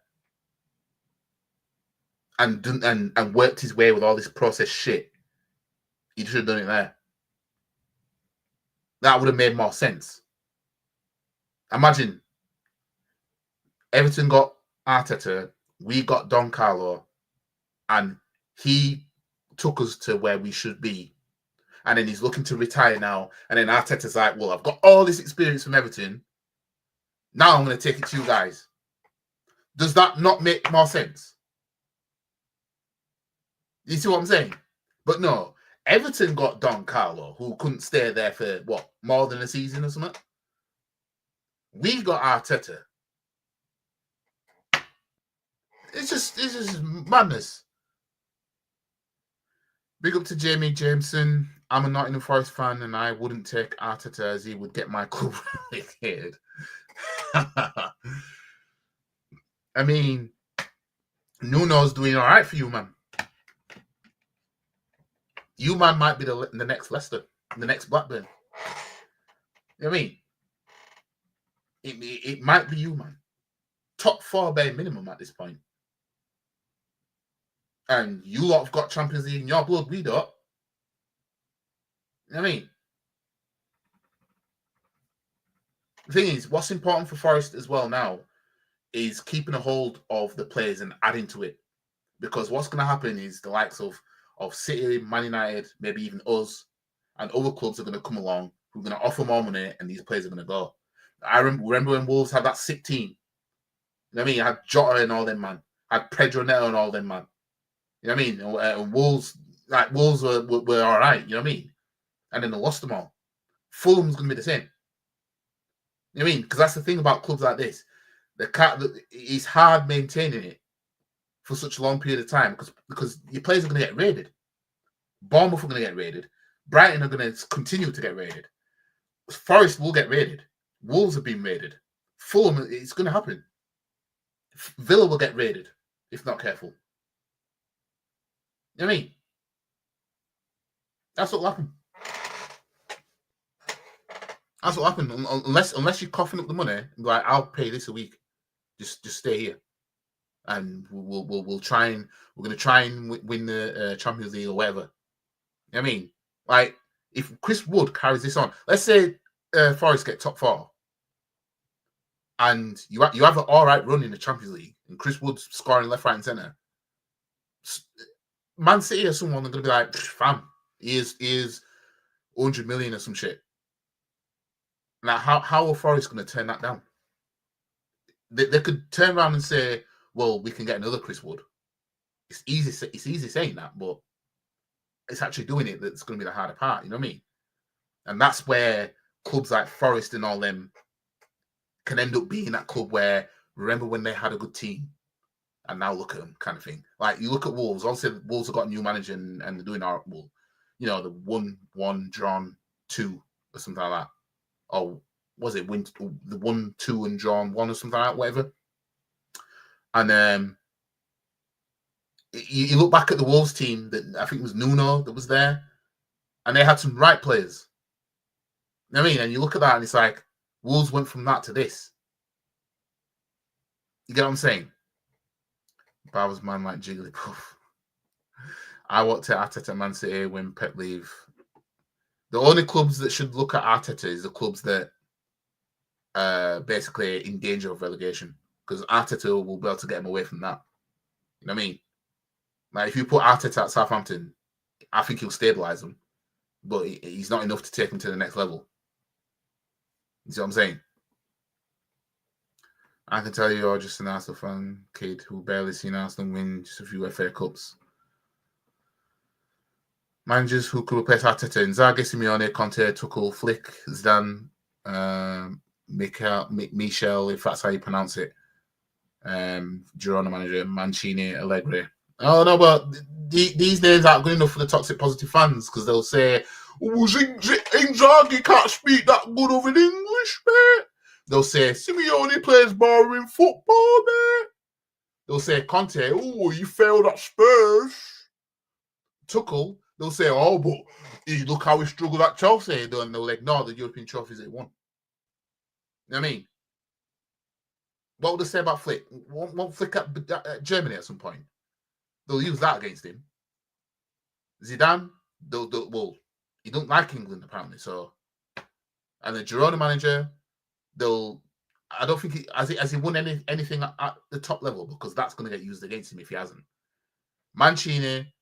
and worked his way with all this process shit. He should have done it there. That would have made more sense. Imagine Everton got Arteta, we got Don Carlo, and he took us to where we should be. And then he's looking to retire now. And then Arteta's like, well, I've got all this experience from Everton. Now I'm going to take it to you guys. Does that not make more sense? You see what I'm saying? But no, Everton got Don Carlo, who couldn't stay there for, what, more than a season or something? We got Arteta. It's just madness. Big up to Jamie Jameson. I'm a Nottingham Forest fan, and I wouldn't take Arteta as he would get my club relegated. I mean, Nuno's doing all right for you, man. You, man, might be the next Leicester, the next Blackburn. You know what I mean? It might be you, man. Top 4 bare minimum at this point. And you lot have got Champions League in your blood, we don't. You know what I mean? The thing is, what's important for Forest as well now is keeping a hold of the players and adding to it. Because what's going to happen is the likes of City, Man United, maybe even us, and other clubs are going to come along who are going to offer more money, and these players are going to go. I remember when Wolves had that sick team. You know what I mean? I had Jota and all them, man. I had Pedro Neto and all them, man. You know what I mean? Wolves were all right. You know what I mean? And then they lost them all. Fulham's going to be the same. You know what I mean? Because that's the thing about clubs like this. It's hard maintaining it for such a long period of time because your players are going to get raided. Bournemouth are going to get raided. Brighton are going to continue to get raided. Forest will get raided. Wolves have been raided. Fulham, it's going to happen. Villa will get raided if not careful. You know what I mean? That's what will happen. That's what happened. Unless you're coughing up the money, like, I'll pay this a week. Just stay here, and we're going to try and win the Champions League or whatever. You know what I mean? Like, if Chris Wood carries this on, let's say Forest get top 4, and you have an all right run in the Champions League, and Chris Wood's scoring left, right, and centre. Man City or someone are going to be like, fam, he is 100 million or some shit. Now, how are Forest going to turn that down? They could turn around and say, well, we can get another Chris Wood. It's easy saying that, but it's actually doing it that's going to be the harder part, you know what I mean? And that's where clubs like Forest and all them can end up being that club where, remember when they had a good team, and now look at them, kind of thing. Like, you look at Wolves, obviously Wolves have got a new manager and they're doing our, well, you know, the 1-1 drawn 2 or something like that. Or was it the 1-2 and drawn 1 or something like that, whatever. And you look back at the Wolves team that I think it was Nuno that was there, and they had some right players. You know what I mean? And you look at that and it's like, Wolves went from that to this. You get what I'm saying? Bowers man like Jigglypuff. I want to Arteta Man City when Pep leave. The only clubs that should look at Arteta is the clubs that basically in danger of relegation, because Arteta will be able to get him away from that. You know what I mean? Like, if you put Arteta at Southampton, I think he'll stabilise them, but he's not enough to take him to the next level. You see what I'm saying? I can tell you're just an Arsenal fan kid who barely seen Arsenal win just a few FA Cups. Managers who could replace Arteta: Inzaghi, Simeone, Conte, Tuchel, Flick, Zidane, Michel, if that's how you pronounce it. Girona manager, Mancini, Allegri. Oh no, but these names aren't good enough for the toxic positive fans because they'll say, "Oh, Inzaghi can't speak that good of an English, mate." They'll say Simeone plays boring football, mate. They'll say Conte, "Oh, you failed at Spurs." Tuchel, they'll say, "Oh, but look how he struggled at Chelsea." And they'll ignore the European trophies they won. You know what I mean? What would they say about Flick? Won't Flick at Germany at some point? They'll use that against him. Zidane, well, he don't like England apparently. So, and the Girona manager, I don't think has he won anything at the top level because that's going to get used against him if he hasn't. Mancini,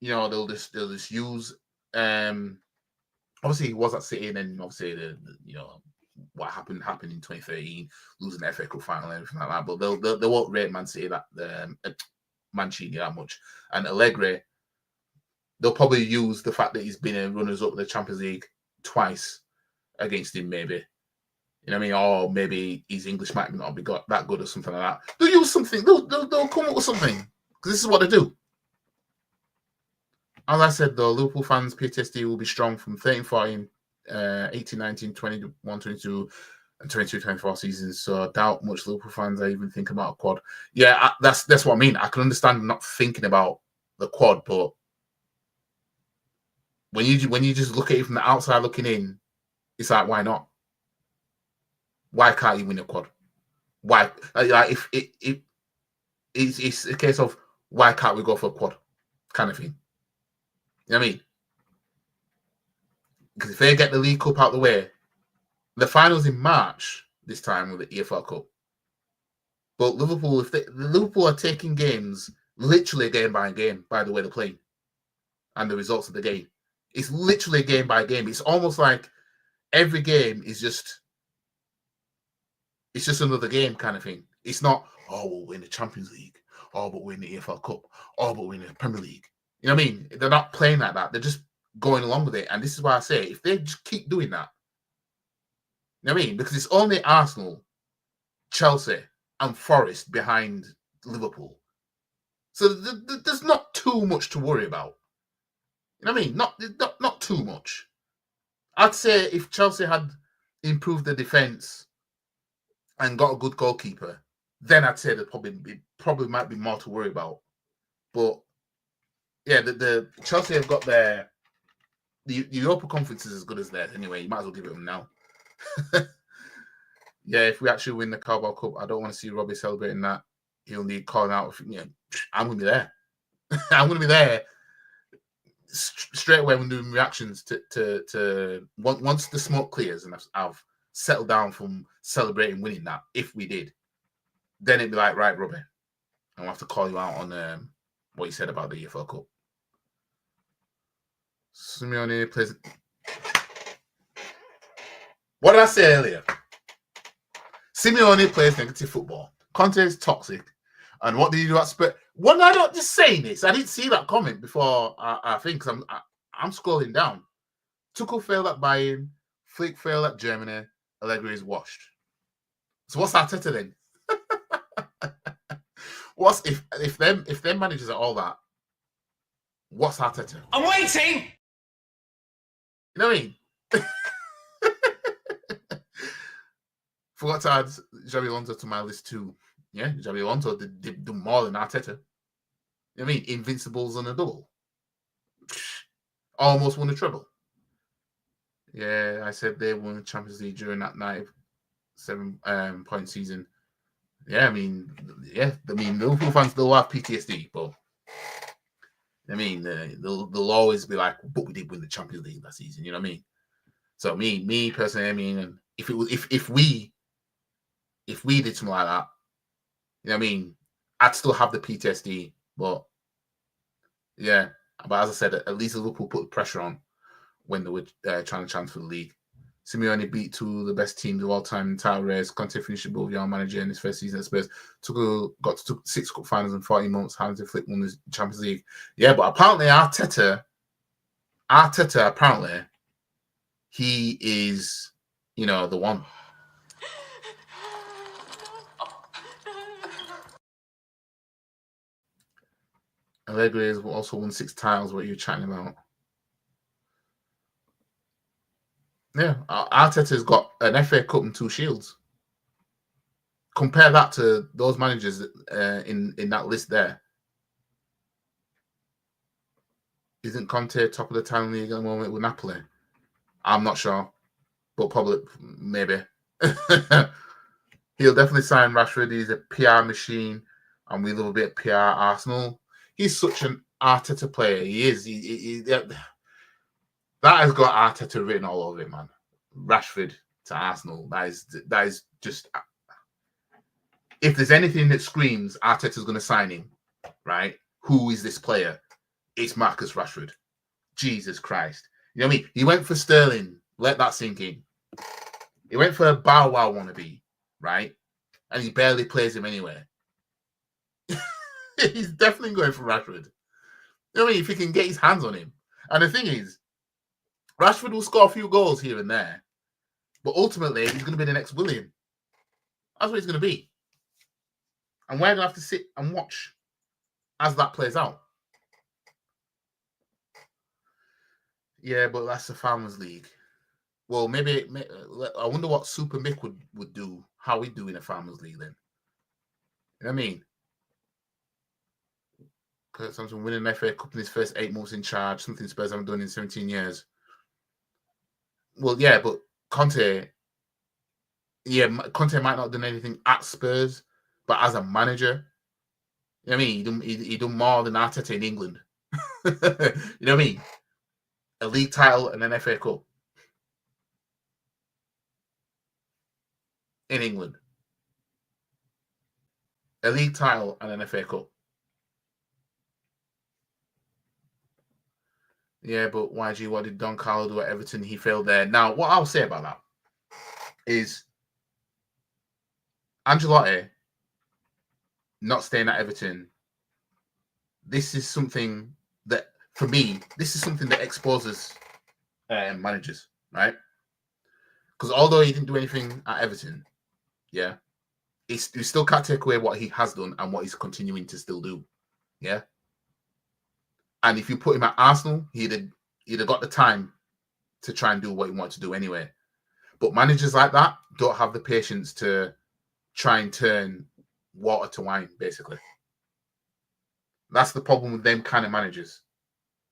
they'll just use. Obviously, he was at City, and then obviously what happened in 2013, losing the FA Cup final and everything like that. But they won't rate Man City Mancini that much. And Allegri, they'll probably use the fact that he's been a runners-up the Champions League twice against him, maybe. You know what I mean? Or maybe his English might not be that good or something like that. They'll use something. They'll come up with something because this is what they do. As I said, though, Liverpool fans' PTSD will be strong from 13, 14, 18, 19, 21, 22, and 22, 24 seasons. So I doubt much Liverpool fans are even thinking about a quad. Yeah, that's what I mean. I can understand not thinking about the quad, but when you just look at it from the outside looking in, it's like, why not? Why can't you win a quad? Why? Like if it's a case of why can't we go for a quad kind of thing. You know what I mean? Because if they get the League Cup out of the way, the finals in March this time with the EFL Cup. But Liverpool, Liverpool are taking games literally game by game by the way they're playing and the results of the game. It's literally game by game. It's almost like every game is just another game kind of thing. It's not, oh, we'll win the Champions League. Oh, but we're in the EFL Cup. Oh, but we're in the Premier League. You know what I mean? They're not playing like that. They're just going along with it. And this is why I say, if they just keep doing that, you know what I mean? Because it's only Arsenal, Chelsea, and Forest behind Liverpool. So there's not too much to worry about. You know what I mean? Not too much. I'd say if Chelsea had improved their defence and got a good goalkeeper, then I'd say there probably might be more to worry about. But yeah, the Chelsea have got the Europa Conference is as good as theirs anyway. You might as well give it them now. Yeah, if we actually win the Carabao Cup, I don't want to see Robbie celebrating that. He'll need calling out. I'm going to be there. I'm going to be there straight away when doing reactions to once the smoke clears and I've settled down from celebrating winning that. If we did, then it'd be like, right, Robbie, I'll have to call you out on what you said about the EFL Cup. Simeone plays. What did I say earlier? Simeone plays negative football. Conte is toxic. And what did you do at Spurs? Well, I'm not just saying this. I didn't see that comment before I think I'm scrolling down. Tuchel failed at Bayern. Flick failed at Germany. Allegri is washed. So what's Arteta then? What's if them managers are all that? What's Arteta? I'm waiting. You know what I mean? Forgot to add Xabi Alonso to my list too. Yeah, Xabi Alonso did do more than Arteta. You know what I mean? Invincibles on a double. Almost won a treble. Yeah, I said they won the Champions League during that 97-point season. Yeah, I mean, Liverpool fans still have PTSD, but I mean, they'll always be like, but we did win the Champions League that season. You know what I mean? So me personally, I mean, if we did something like that, you know what I mean, I'd still have the PTSD, but yeah. But as I said, at least Liverpool put the pressure on when they were trying to transfer the league. Simeone beat two of the best teams of all time in the title race. Conte finished above Young manager in his first season at Spurs. Got to 6 cup finals in 14 months. Hansi Flick won the Champions League. Yeah, but apparently Arteta, apparently, he is, the one. Allegri has also won 6 titles. What are you chatting about? Yeah, Arteta's got an FA Cup and 2 Shields. Compare that to those managers in that list there. Isn't Conte top of the Italian league at the moment with Napoli? I'm not sure, but probably, maybe. He'll definitely sign Rashford. He's a PR machine, and we love a bit of PR Arsenal. He's such an Arteta player. He is. That has got Arteta written all over it, man. Rashford to Arsenal. That is just. If there's anything that screams Arteta's going to sign him, right? Who is this player? It's Marcus Rashford. Jesus Christ. You know what I mean? He went for Sterling. Let that sink in. He went for a Bow Wow wannabe, right? And he barely plays him anyway. He's definitely going for Rashford. You know what I mean? If he can get his hands on him. And the thing is, Rashford will score a few goals here and there. But ultimately, he's going to be the next William. That's what he's going to be. And we're going to have to sit and watch as that plays out. Yeah, but that's the Farmers League. Well, maybe I wonder what Super Mick would do, how we do in a Farmers League then. You know what I mean? Kurt Sampson winning an FA Cup in his first 8 months in charge, something Spurs haven't done in 17 years. Well, yeah, but Conte might not have done anything at Spurs, but as a manager, you know what I mean? He done more than Arteta in England. You know what I mean? A league title and an FA Cup in England. A league title and an FA Cup. Yeah, but YG, what did Don Carlo do at Everton? He failed there. Now, what I'll say about that is Ancelotti not staying at Everton. This is something that, for me, exposes managers, right? Because although he didn't do anything at Everton, yeah, he still can't take away what he has done and what he's continuing to still do, yeah. And if you put him at Arsenal, he'd have got the time to try and do what he wanted to do anyway. But managers like that don't have the patience to try and turn water to wine, basically. That's the problem with them kind of managers.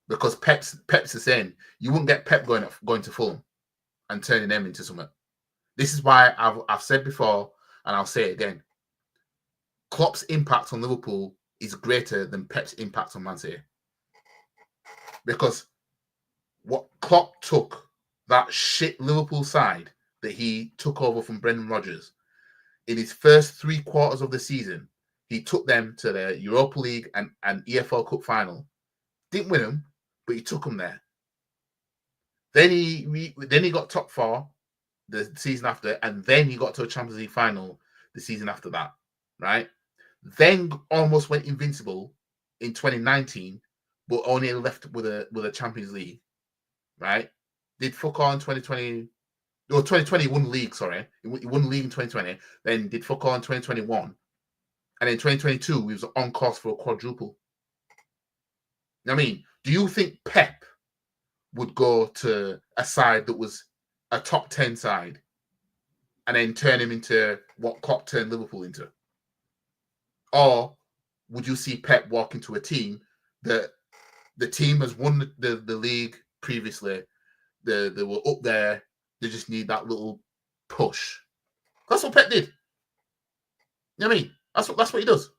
Because Pep's the same. You wouldn't get Pep going to Fulham and turning them into something. This is why I've said before, and I'll say it again. Klopp's impact on Liverpool is greater than Pep's impact on Man City. Because what Klopp took, that shit Liverpool side that he took over from Brendan Rodgers, in his first 3 quarters of the season, he took them to the Europa League and EFL Cup final. Didn't win them, but he took them there. Then he got top 4 the season after, and then he got to a Champions League final the season after that, right? Then almost went invincible in 2019, but only left with a Champions League, right? Did fuck all in 2020. No, 2020 won the league, sorry. He won the league in 2020, then did fuck all in 2021. And in 2022, he was on course for a quadruple. I mean, do you think Pep would go to a side that was a top 10 side and then turn him into what Klopp turned Liverpool into? Or would you see Pep walk into a team that the team has won the league previously, they were up there, they just need that little push? That's what Pep did. You know what I mean? That's what he does.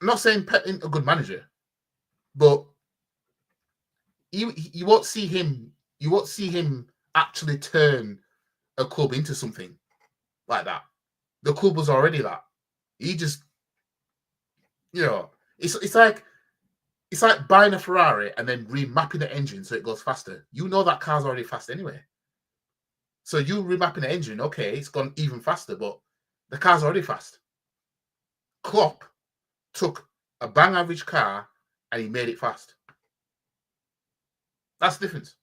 I'm not saying Pep isn't a good manager, but you won't see him. You won't see him actually turn a club into something like that. The club was already that. He just, it's like It's like buying a Ferrari and then remapping the engine so it goes faster. You know that car's already fast anyway. So you remapping the engine, okay, it's gone even faster, but the car's already fast. Klopp took a bang average car and he made it fast. That's the difference.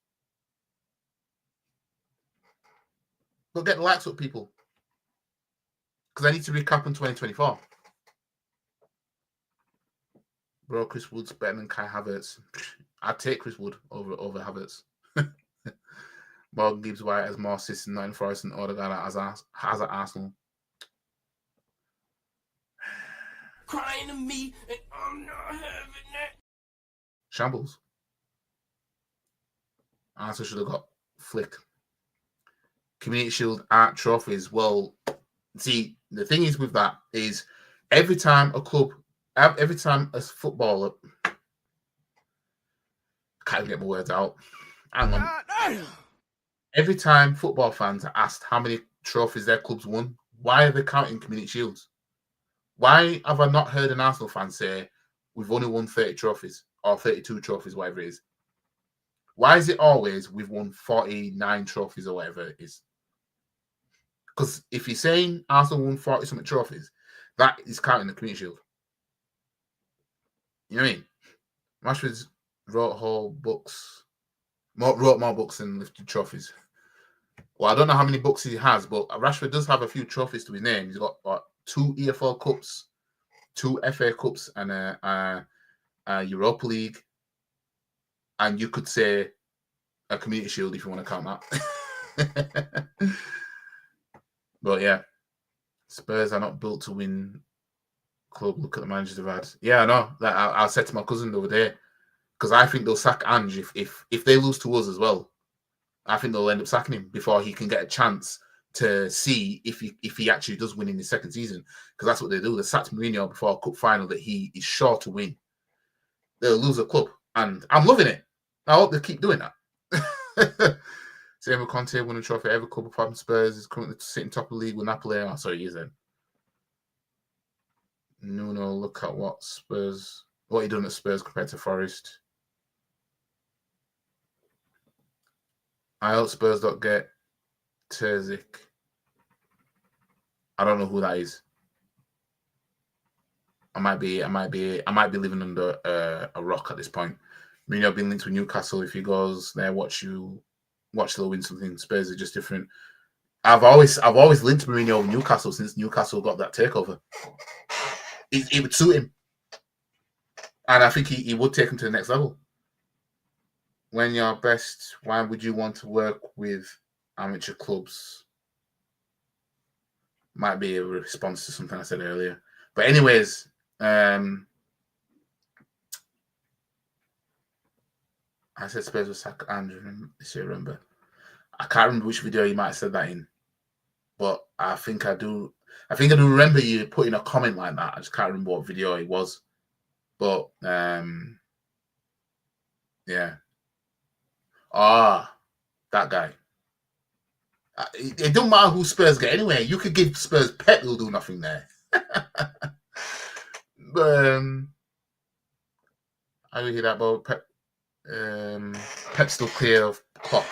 But get the lights up, people. Because I need to recap on 2024. Bro, Chris Wood's better than Kai Havertz. I'd take Chris Wood over Havertz. Morgan Gibbs White has more assists in Nottingham Forest and Odegaard has at Arsenal. Crying to me, and I'm not having it. Shambles. Arsenal should have got Flick. Community Shield art trophies. Well, see, the thing is with that is every time a footballer, I can't even get my words out. Hang on. Every time football fans are asked how many trophies their clubs won, why are they counting Community Shields? Why have I not heard an Arsenal fan say, we've only won 30 trophies or 32 trophies, whatever it is? Why is it always we've won 49 trophies or whatever it is? Because if you're saying Arsenal won 40-something trophies, that is counting the Community Shield. You know what I mean? Rashford wrote more books than lifted trophies. Well, I don't know how many books he has, but Rashford does have a few trophies to his name. He's got 2 EFL Cups, 2 FA Cups, and a Europa League. And you could say a Community Shield if you want to count that. But yeah, Spurs are not built to win club. Look at the managers they've had. Yeah, I know. That I said to my cousin the other day, because I think they'll sack Ange if they lose to us as well. I think they'll end up sacking him before he can get a chance to see if he actually does win in his second season. Because that's what they do. They sacked Mourinho before a cup final that he is sure to win. They'll lose a club, and I'm loving it. I hope they keep doing that. Same with Conte, won a trophy every club apart from Spurs, is currently sitting top of the league with Napoli. Oh, sorry, he is then. Nuno, look at what he done at Spurs compared to Forest. I hope Spurs don't get Terzic. I don't know who that is. I might be living under a rock at this point. Mourinho been linked with Newcastle. If he goes there, watch they'll win something. Spurs are just different. I've always linked Mourinho with Newcastle since Newcastle got that takeover. It would suit him, and I think he would take him to the next level. When you're best, why would you want to work with amateur clubs? Might be a response to something I said earlier. But anyways, I said Spurs will sack Andrew this year, remember? I can't remember which video you might have said that in, but I think I do. I think I do remember you putting a comment like that. I just can't remember what video it was. But, yeah. That guy. It don't matter who Spurs get anyway. You could give Spurs Pep, he'll do nothing there. But I will hear that about Pep. Pep's still clear of Klopp.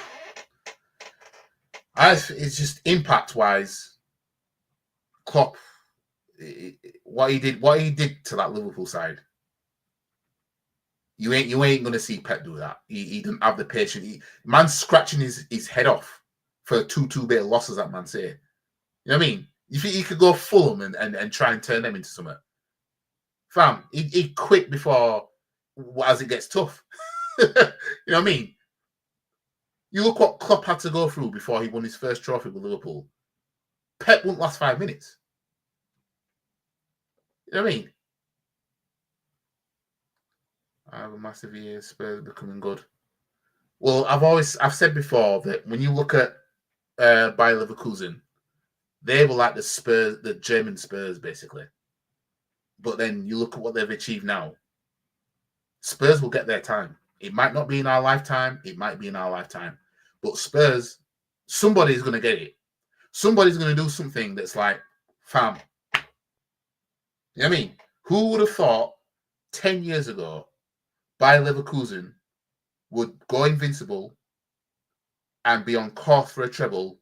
It's just impact-wise, Klopp, what he did to that Liverpool side. You ain't gonna see Pep do that. He didn't have the patience. Man's scratching his head off for 2 bit losses, that man say. You know what I mean? You think he could go Fulham and try and turn them into something? Fam, he'd quit before as it gets tough. You know what I mean? You look what Klopp had to go through before he won his first trophy with Liverpool. Pep wouldn't last 5 minutes. You know what I mean? I have a massive year, Spurs becoming good. Well, I've said before that when you look at Bayer Leverkusen, they were like the German Spurs, basically. But then you look at what they've achieved now. Spurs will get their time. It might not be in our lifetime. It might be in our lifetime. But Spurs, somebody's going to get it. Somebody's going to do something that's like, fam. You know what I mean? Who would have thought 10 years ago Bayer Leverkusen would go invincible and be on course for a treble,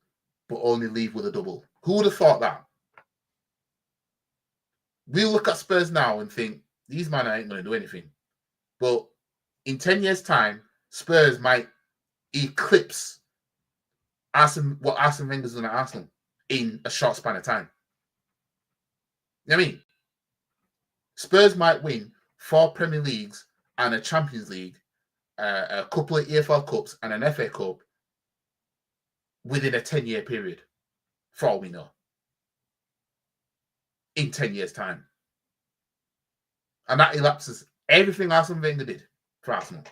but only leave with a double. Who would have thought that? We look at Spurs now and think, these men ain't going to do anything. But in 10 years' time, Spurs might eclipse what Arsene Wenger's done at Arsenal in a short span of time. You know what I mean? Spurs might win 4 Premier Leagues and a Champions League, a couple of EFL Cups and an FA Cup within a 10-year period, for all we know. In 10 years' time. And that elapses everything Arsene Wenger did for Arsenal.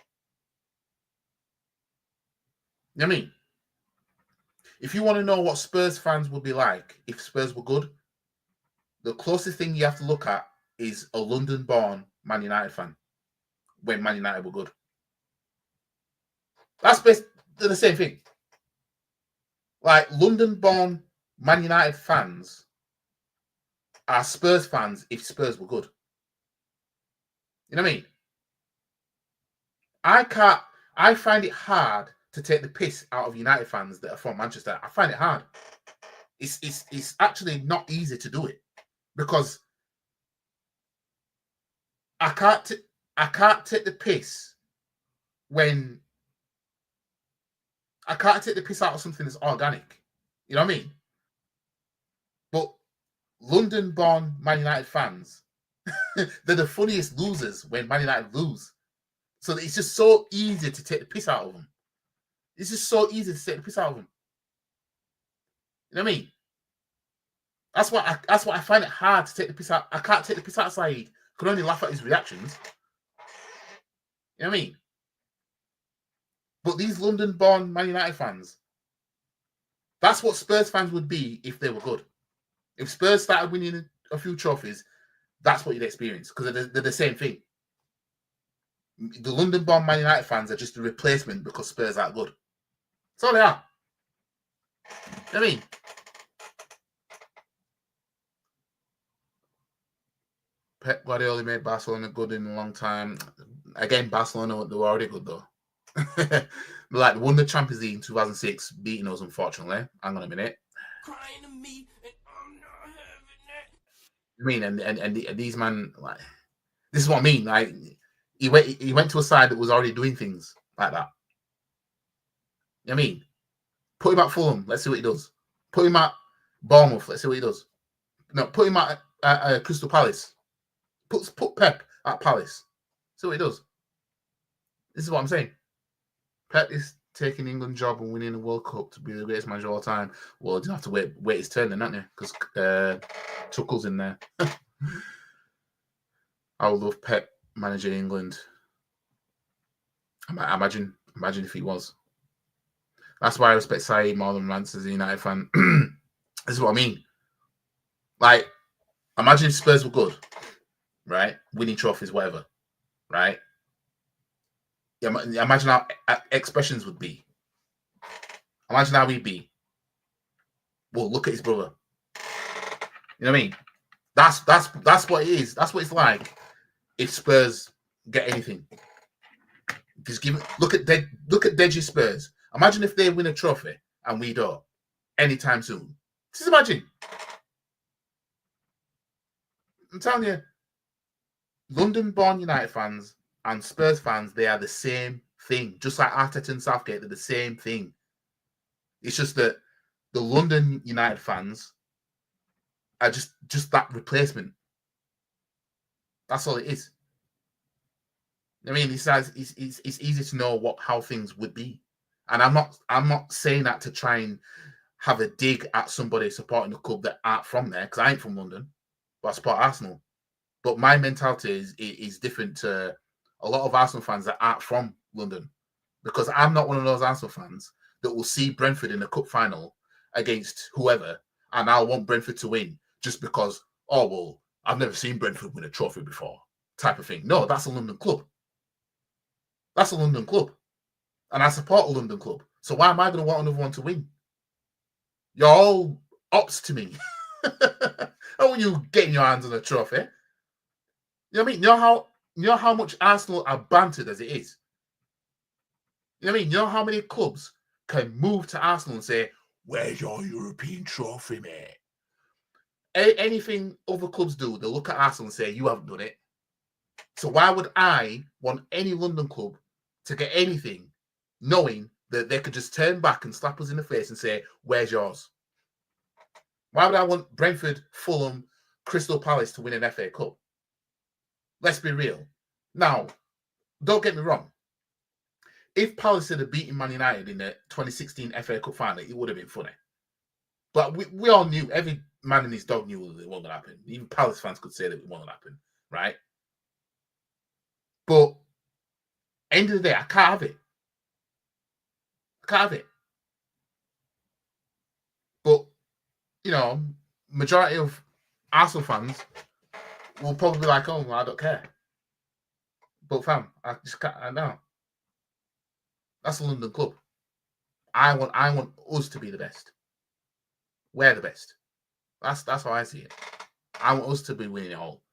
You know what I mean? If you want to know what Spurs fans would be like if Spurs were good, the closest thing you have to look at is a London-born Man United fan when Man United were good. That's basically the same thing. Like, London-born Man United fans are Spurs fans if Spurs were good. You know what I mean? I find it hard to take the piss out of United fans that are from Manchester. I find it hard. It's actually not easy to do it because I can't take the piss when I can't take the piss out of something that's organic. You know what I mean? But London-born Man United fans, they're the funniest losers when Man United lose. So it's just so easy to take the piss out of them. It's just so easy to take the piss out of them. You know what I mean? That's why I find it hard to take the piss out. I can't take the piss out of Saeed. I can only laugh at his reactions. You know what I mean? But these London-born Man United fans, that's what Spurs fans would be if they were good. If Spurs started winning a few trophies, that's what you'd experience because they're the same thing. The London-born Man United fans are just a replacement because Spurs aren't good. That's all they are. You know what I mean? Pep Guardiola made Barcelona good in a long time. Again, Barcelona, they were already good though. Like, won the Champions League in 2006, beating us, unfortunately. Hang on a minute. Crying to me, and I'm not having it. I mean, and these man, like, this is what I mean. Like, he went to a side that was already doing things like that. You know what I mean? Put him at Fulham, let's see what he does. Put him at Bournemouth, let's see what he does. No, put him at Crystal Palace. Put Pep at Palace. See what he does. This is what I'm saying. Pep is taking England's job and winning the World Cup to be the greatest manager of all time. Well, you have to wait his turn then, don't you? Because Tuchel's in there. I would love Pep managing England. Imagine if he was. That's why I respect Saeed more than Rance as a United fan. This is what I mean. Like, imagine if Spurs were good, right? Winning trophies, whatever, right? Imagine how expressions would be. Imagine how he'd be. Well, look at his brother. You know what I mean? That's what it is. That's what it's like if Spurs get anything. Just look at Deji's Spurs. Imagine if they win a trophy and we don't anytime soon. Just imagine. I'm telling you, London-born United fans and Spurs fans, they are the same thing. Just like Arteta and Southgate, they're the same thing. It's just that the London United fans are just that replacement. That's all it is. I mean, it's easy to know how things would be. And I'm not saying that to try and have a dig at somebody supporting the club that aren't from there, because I ain't from London, but I support Arsenal. But my mentality is different to a lot of Arsenal fans that aren't from London, because I'm not one of those Arsenal fans that will see Brentford in a cup final against whoever, and I'll want Brentford to win just because, oh, well, I've never seen Brentford win a trophy before, type of thing. No, that's a London club. That's a London club. And I support a London club. So why am I going to want another one to win? You're all ops to me. How are you getting your hands on a trophy? You know what I mean? You know how You know how much Arsenal are bantered as it is? You know what I mean? You know how many clubs can move to Arsenal and say, where's your European trophy, mate? Anything other clubs do, they'll look at Arsenal and say, you haven't done it. So why would I want any London club to get anything, knowing that they could just turn back and slap us in the face and say, where's yours? Why would I want Brentford, Fulham, Crystal Palace to win an FA Cup? Let's be real. Now, don't get me wrong. If Palace had beaten Man United in the 2016 FA Cup final, it would have been funny. But we all knew, every man and his dog knew that it wasn't going to happen. Even Palace fans could say that it wasn't going to happen, right? But end of the day, I can't have it. I can't have it. But, you know, majority of Arsenal fans will probably be like, oh, well, I don't care. But fam, I just can't, I know. That's a London club. I want us to be the best. We're the best. That's how I see it. I want us to be winning it all.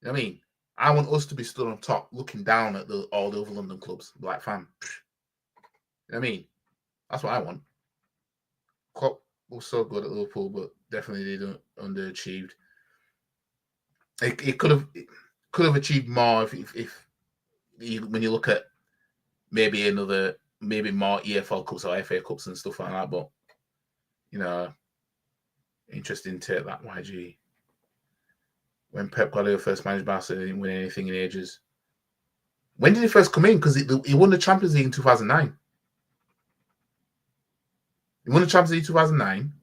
You know what I mean? I want us to be stood on top, looking down at all the other London clubs. Like, fam, you know what I mean? That's what I want. Klopp was so good at Liverpool, but definitely they underachieved. It could have achieved more if when you look at maybe more EFL Cups or FA Cups and stuff like that. But you know, interesting take that YG. When Pep Guardiola first managed Barca, he didn't win anything in ages. When did he first come in? Because he won the Champions League in 2009. He won the Champions League in 2009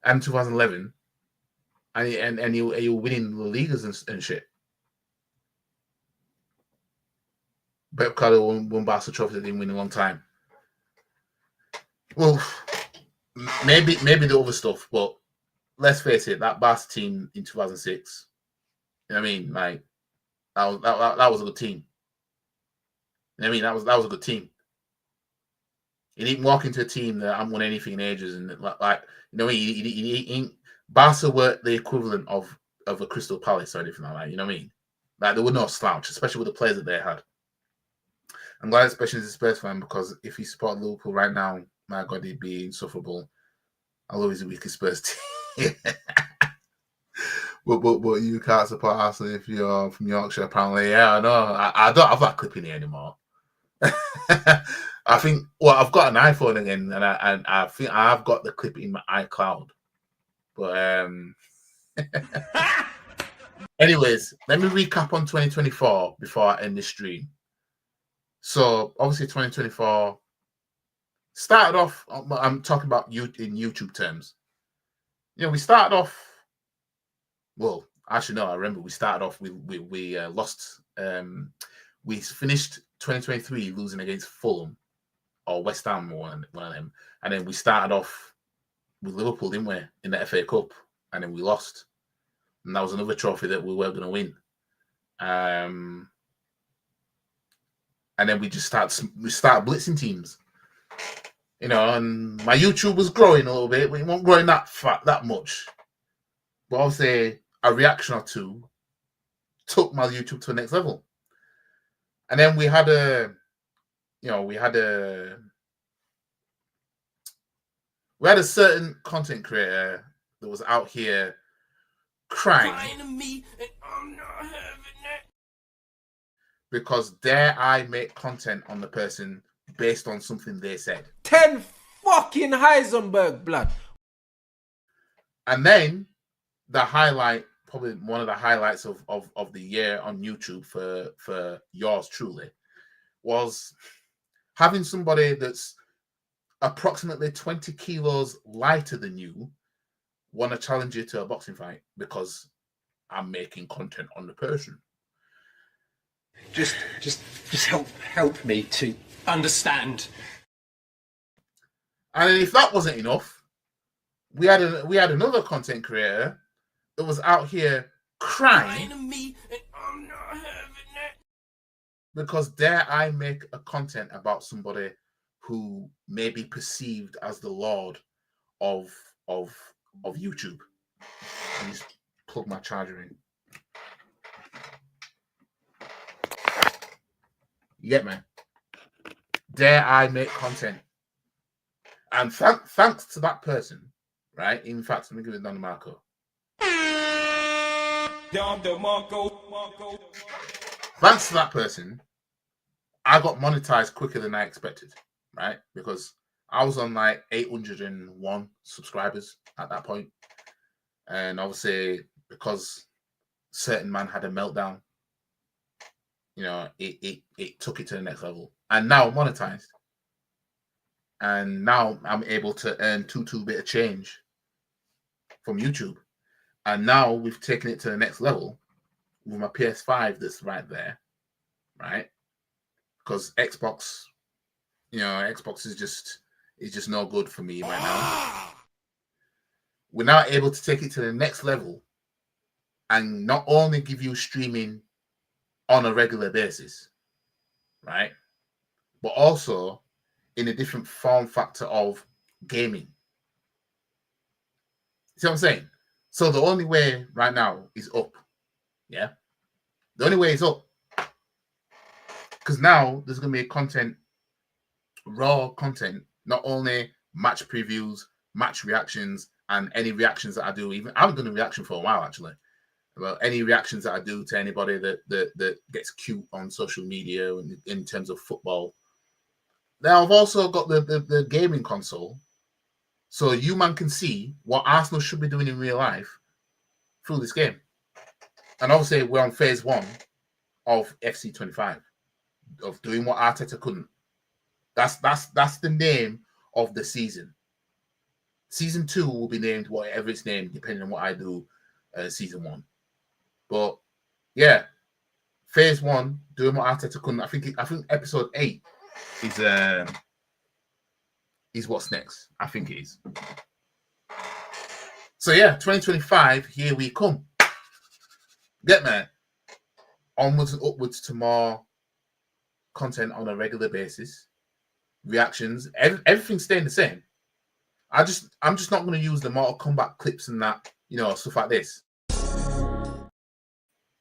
and 2011. And he was winning the Ligas and shit. Pep Guardiola won Barca trophies that didn't win in a long time. Well, maybe the other stuff, but let's face it, that Barca team in 2006, you know what I mean? Like that was a good team. You know what I mean? That was a good team. He didn't walk into a team that hadn't won anything in ages, and like you know, he Barca were the equivalent of a Crystal Palace or anything like that. You know what I mean? Like there were no slouch, especially with the players that they had. I'm glad, especially as a Spurs fan, because if he supported Liverpool right now, my God, he'd be insufferable. I love his weakest Spurs team. but you can't support Arsenal if you're from Yorkshire, apparently. Yeah, I know. I don't have that clip in here anymore. I think, well, I've got an iPhone again, and I think I've got the clip in my iCloud. But anyways, let me recap on 2024 before I end the stream. So obviously 2024 started off, I'm talking about you in YouTube terms. You know, we started off, well, actually no, I remember we started off we lost, we finished 2023 losing against Fulham or West Ham, one of them, and then we started off with Liverpool, didn't we, in the FA Cup, and then we lost, and that was another trophy that we were going to win. And then we started blitzing teams, you know. And my YouTube was growing a little bit, but it wasn't growing that much. But obviously, a reaction or two took my YouTube to the next level. And then we had a certain content creator that was out here crying to me, and I'm not having it. Because dare I make content on the person based on something they said. 10 fucking Heisenberg, blood. And then the highlight, probably one of the highlights of the year on YouTube for yours truly, was having somebody that's approximately 20 kilos lighter than you want to challenge you to a boxing fight because I'm making content on the person. Just help me to understand. And if that wasn't enough, we had another content creator that was out here crying To me, and I'm not having it. because dare I make a content about somebody who may be perceived as the lord of YouTube. Let me just plug my charger in. You get me? Dare I make content? And thanks to that person, right? In fact, let me give it Don Marco. Thanks to that person, I got monetized quicker than I expected, right? Because I was on like 801 subscribers at that point. And obviously, because certain man had a meltdown, you know, it took it to the next level. And now I'm monetized. And now I'm able to earn two bit of change from YouTube. And now we've taken it to the next level with my PS5 that's right there, right? Because Xbox, you know, Xbox is just no good for me right now. We're now able to take it to the next level and not only give you streaming on a regular basis, right? But also in a different form factor of gaming. See what I'm saying? So the only way right now is up. Yeah. The only way is up. Because now there's going to be content, raw content, not only match previews, match reactions, and any reactions that I do. Even I haven't done a reaction for a while, actually. Well, any reactions that I do to anybody that gets cute on social media in terms of football. Now I've also got the gaming console, so you man can see what Arsenal should be doing in real life through this game. And obviously we're on phase 1 of FC25 of doing what Arteta couldn't. That's the name of the season. Season 2 will be named whatever it's named, depending on what I do. Season 1, but yeah, phase 1 doing what Arteta couldn't. I think episode 8 is what's next. I think it is. So yeah, 2025, here we come. Get me? Onwards and upwards to more content on a regular basis. Reactions, everything's staying the same. I'm just not going to use the Mortal Kombat clips and that, you know, stuff like this. You know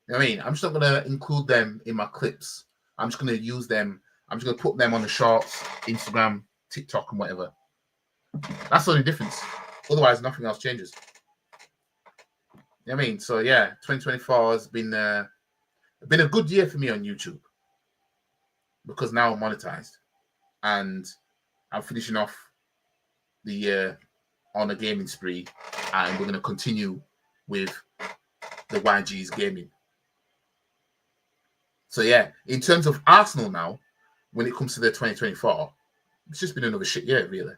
what I mean? I'm just not going to include them in my clips. I'm just going to use them. I'm just going to put them on the shorts, Instagram, TikTok, and whatever. That's the only difference. Otherwise, nothing else changes. You know what I mean? So yeah, 2024 has been a good year for me on YouTube because now I'm monetized and I'm finishing off the year on a gaming spree, and we're going to continue with the YG's gaming. So yeah, in terms of Arsenal now, when it comes to the 2024, it's just been another shit year, really.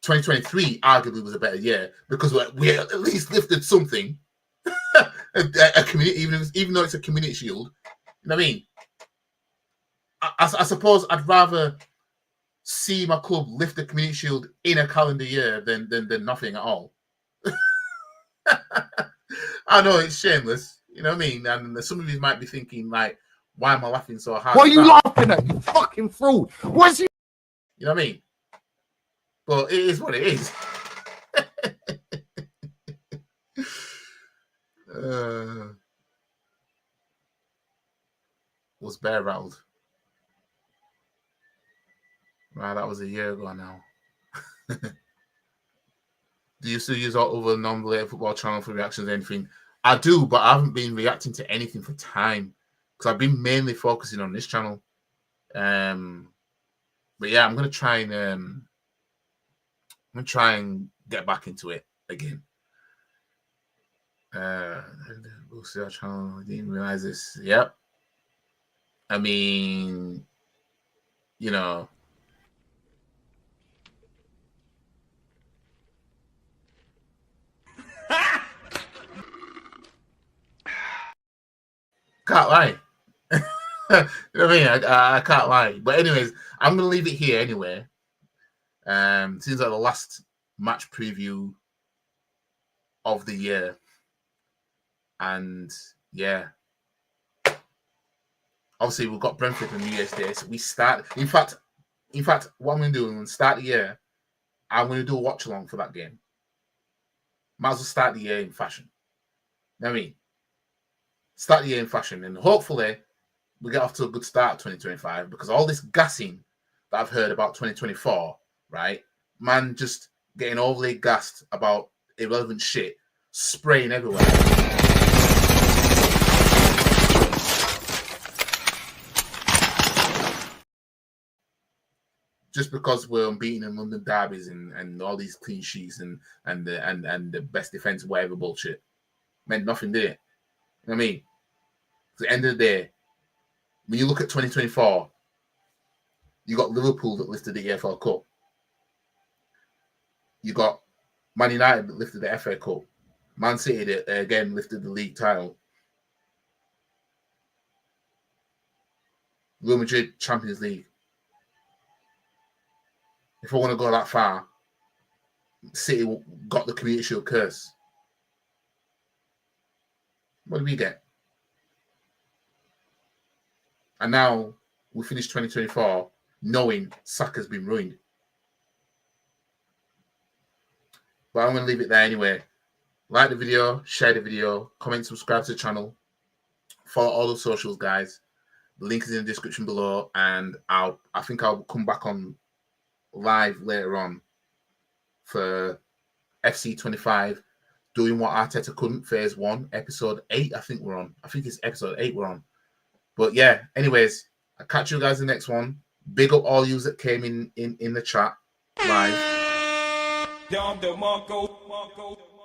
2023 arguably was a better year because we at least lifted something, a community, even though it's a community shield. You know what I mean? I suppose I'd rather see my club lift the community shield in a calendar year than nothing at all. I know it's shameless, you know what I mean? And some of you might be thinking, like, why am I laughing so hard? What are you laughing at, you fucking fraud? What's he? You know what I mean? But it is what it is. Was bear rattled? Right, that was a year ago now. Do you still use our other non-related football channel for reactions or anything? I do, but I haven't been reacting to anything for time because I've been mainly focusing on this channel. But yeah, I'm gonna try and get back into it again. We'll see our channel. I didn't realize this. Yep. I mean, you know. Can't lie. You know what I mean? I can't lie. But anyways, I'm going to leave it here anyway. Seems like the last match preview of the year. And yeah. Obviously, we've got Brentford on New Year's Day. So we start. In fact, what I'm going to do is start the year, I'm going to do a watch along for that game. Might as well start the year in fashion. You know what I mean? Start the year in fashion, and hopefully we get off to a good start 2025 because all this gassing that I've heard about 2024, right? Man, just getting overly gassed about irrelevant shit, spraying everywhere. Just because we're unbeaten in London derbies and all these clean sheets and the best defense, whatever bullshit, meant nothing, did it? You know what I mean? At the end of the day, when you look at 2024, you got Liverpool that lifted the EFL Cup. You got Man United that lifted the FA Cup. Man City that again lifted the league title. Real Madrid Champions League. If I want to go that far, City got the Community Shield curse. What do we get? And now we finish 2024 knowing Saka's been ruined. But I'm going to leave it there anyway. Like the video, share the video, comment, subscribe to the channel. Follow all the socials, guys. The link is in the description below. And I think I'll come back on live later on for FC25, doing what Arteta couldn't, phase 1, episode 8. I think we're on. I think it's episode 8 we're on. But yeah, anyways, I'll catch you guys in the next one. Big up all you that came in the chat live.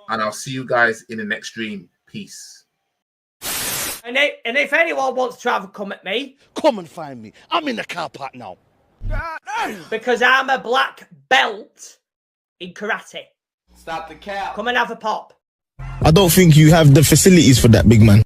And I'll see you guys in the next stream. Peace. And if anyone wants to have a come at me, Come and find me. I'm in the car park now. because I'm a black belt in karate, Stop the cap. come and have a pop. I don't think you have the facilities for that, big man.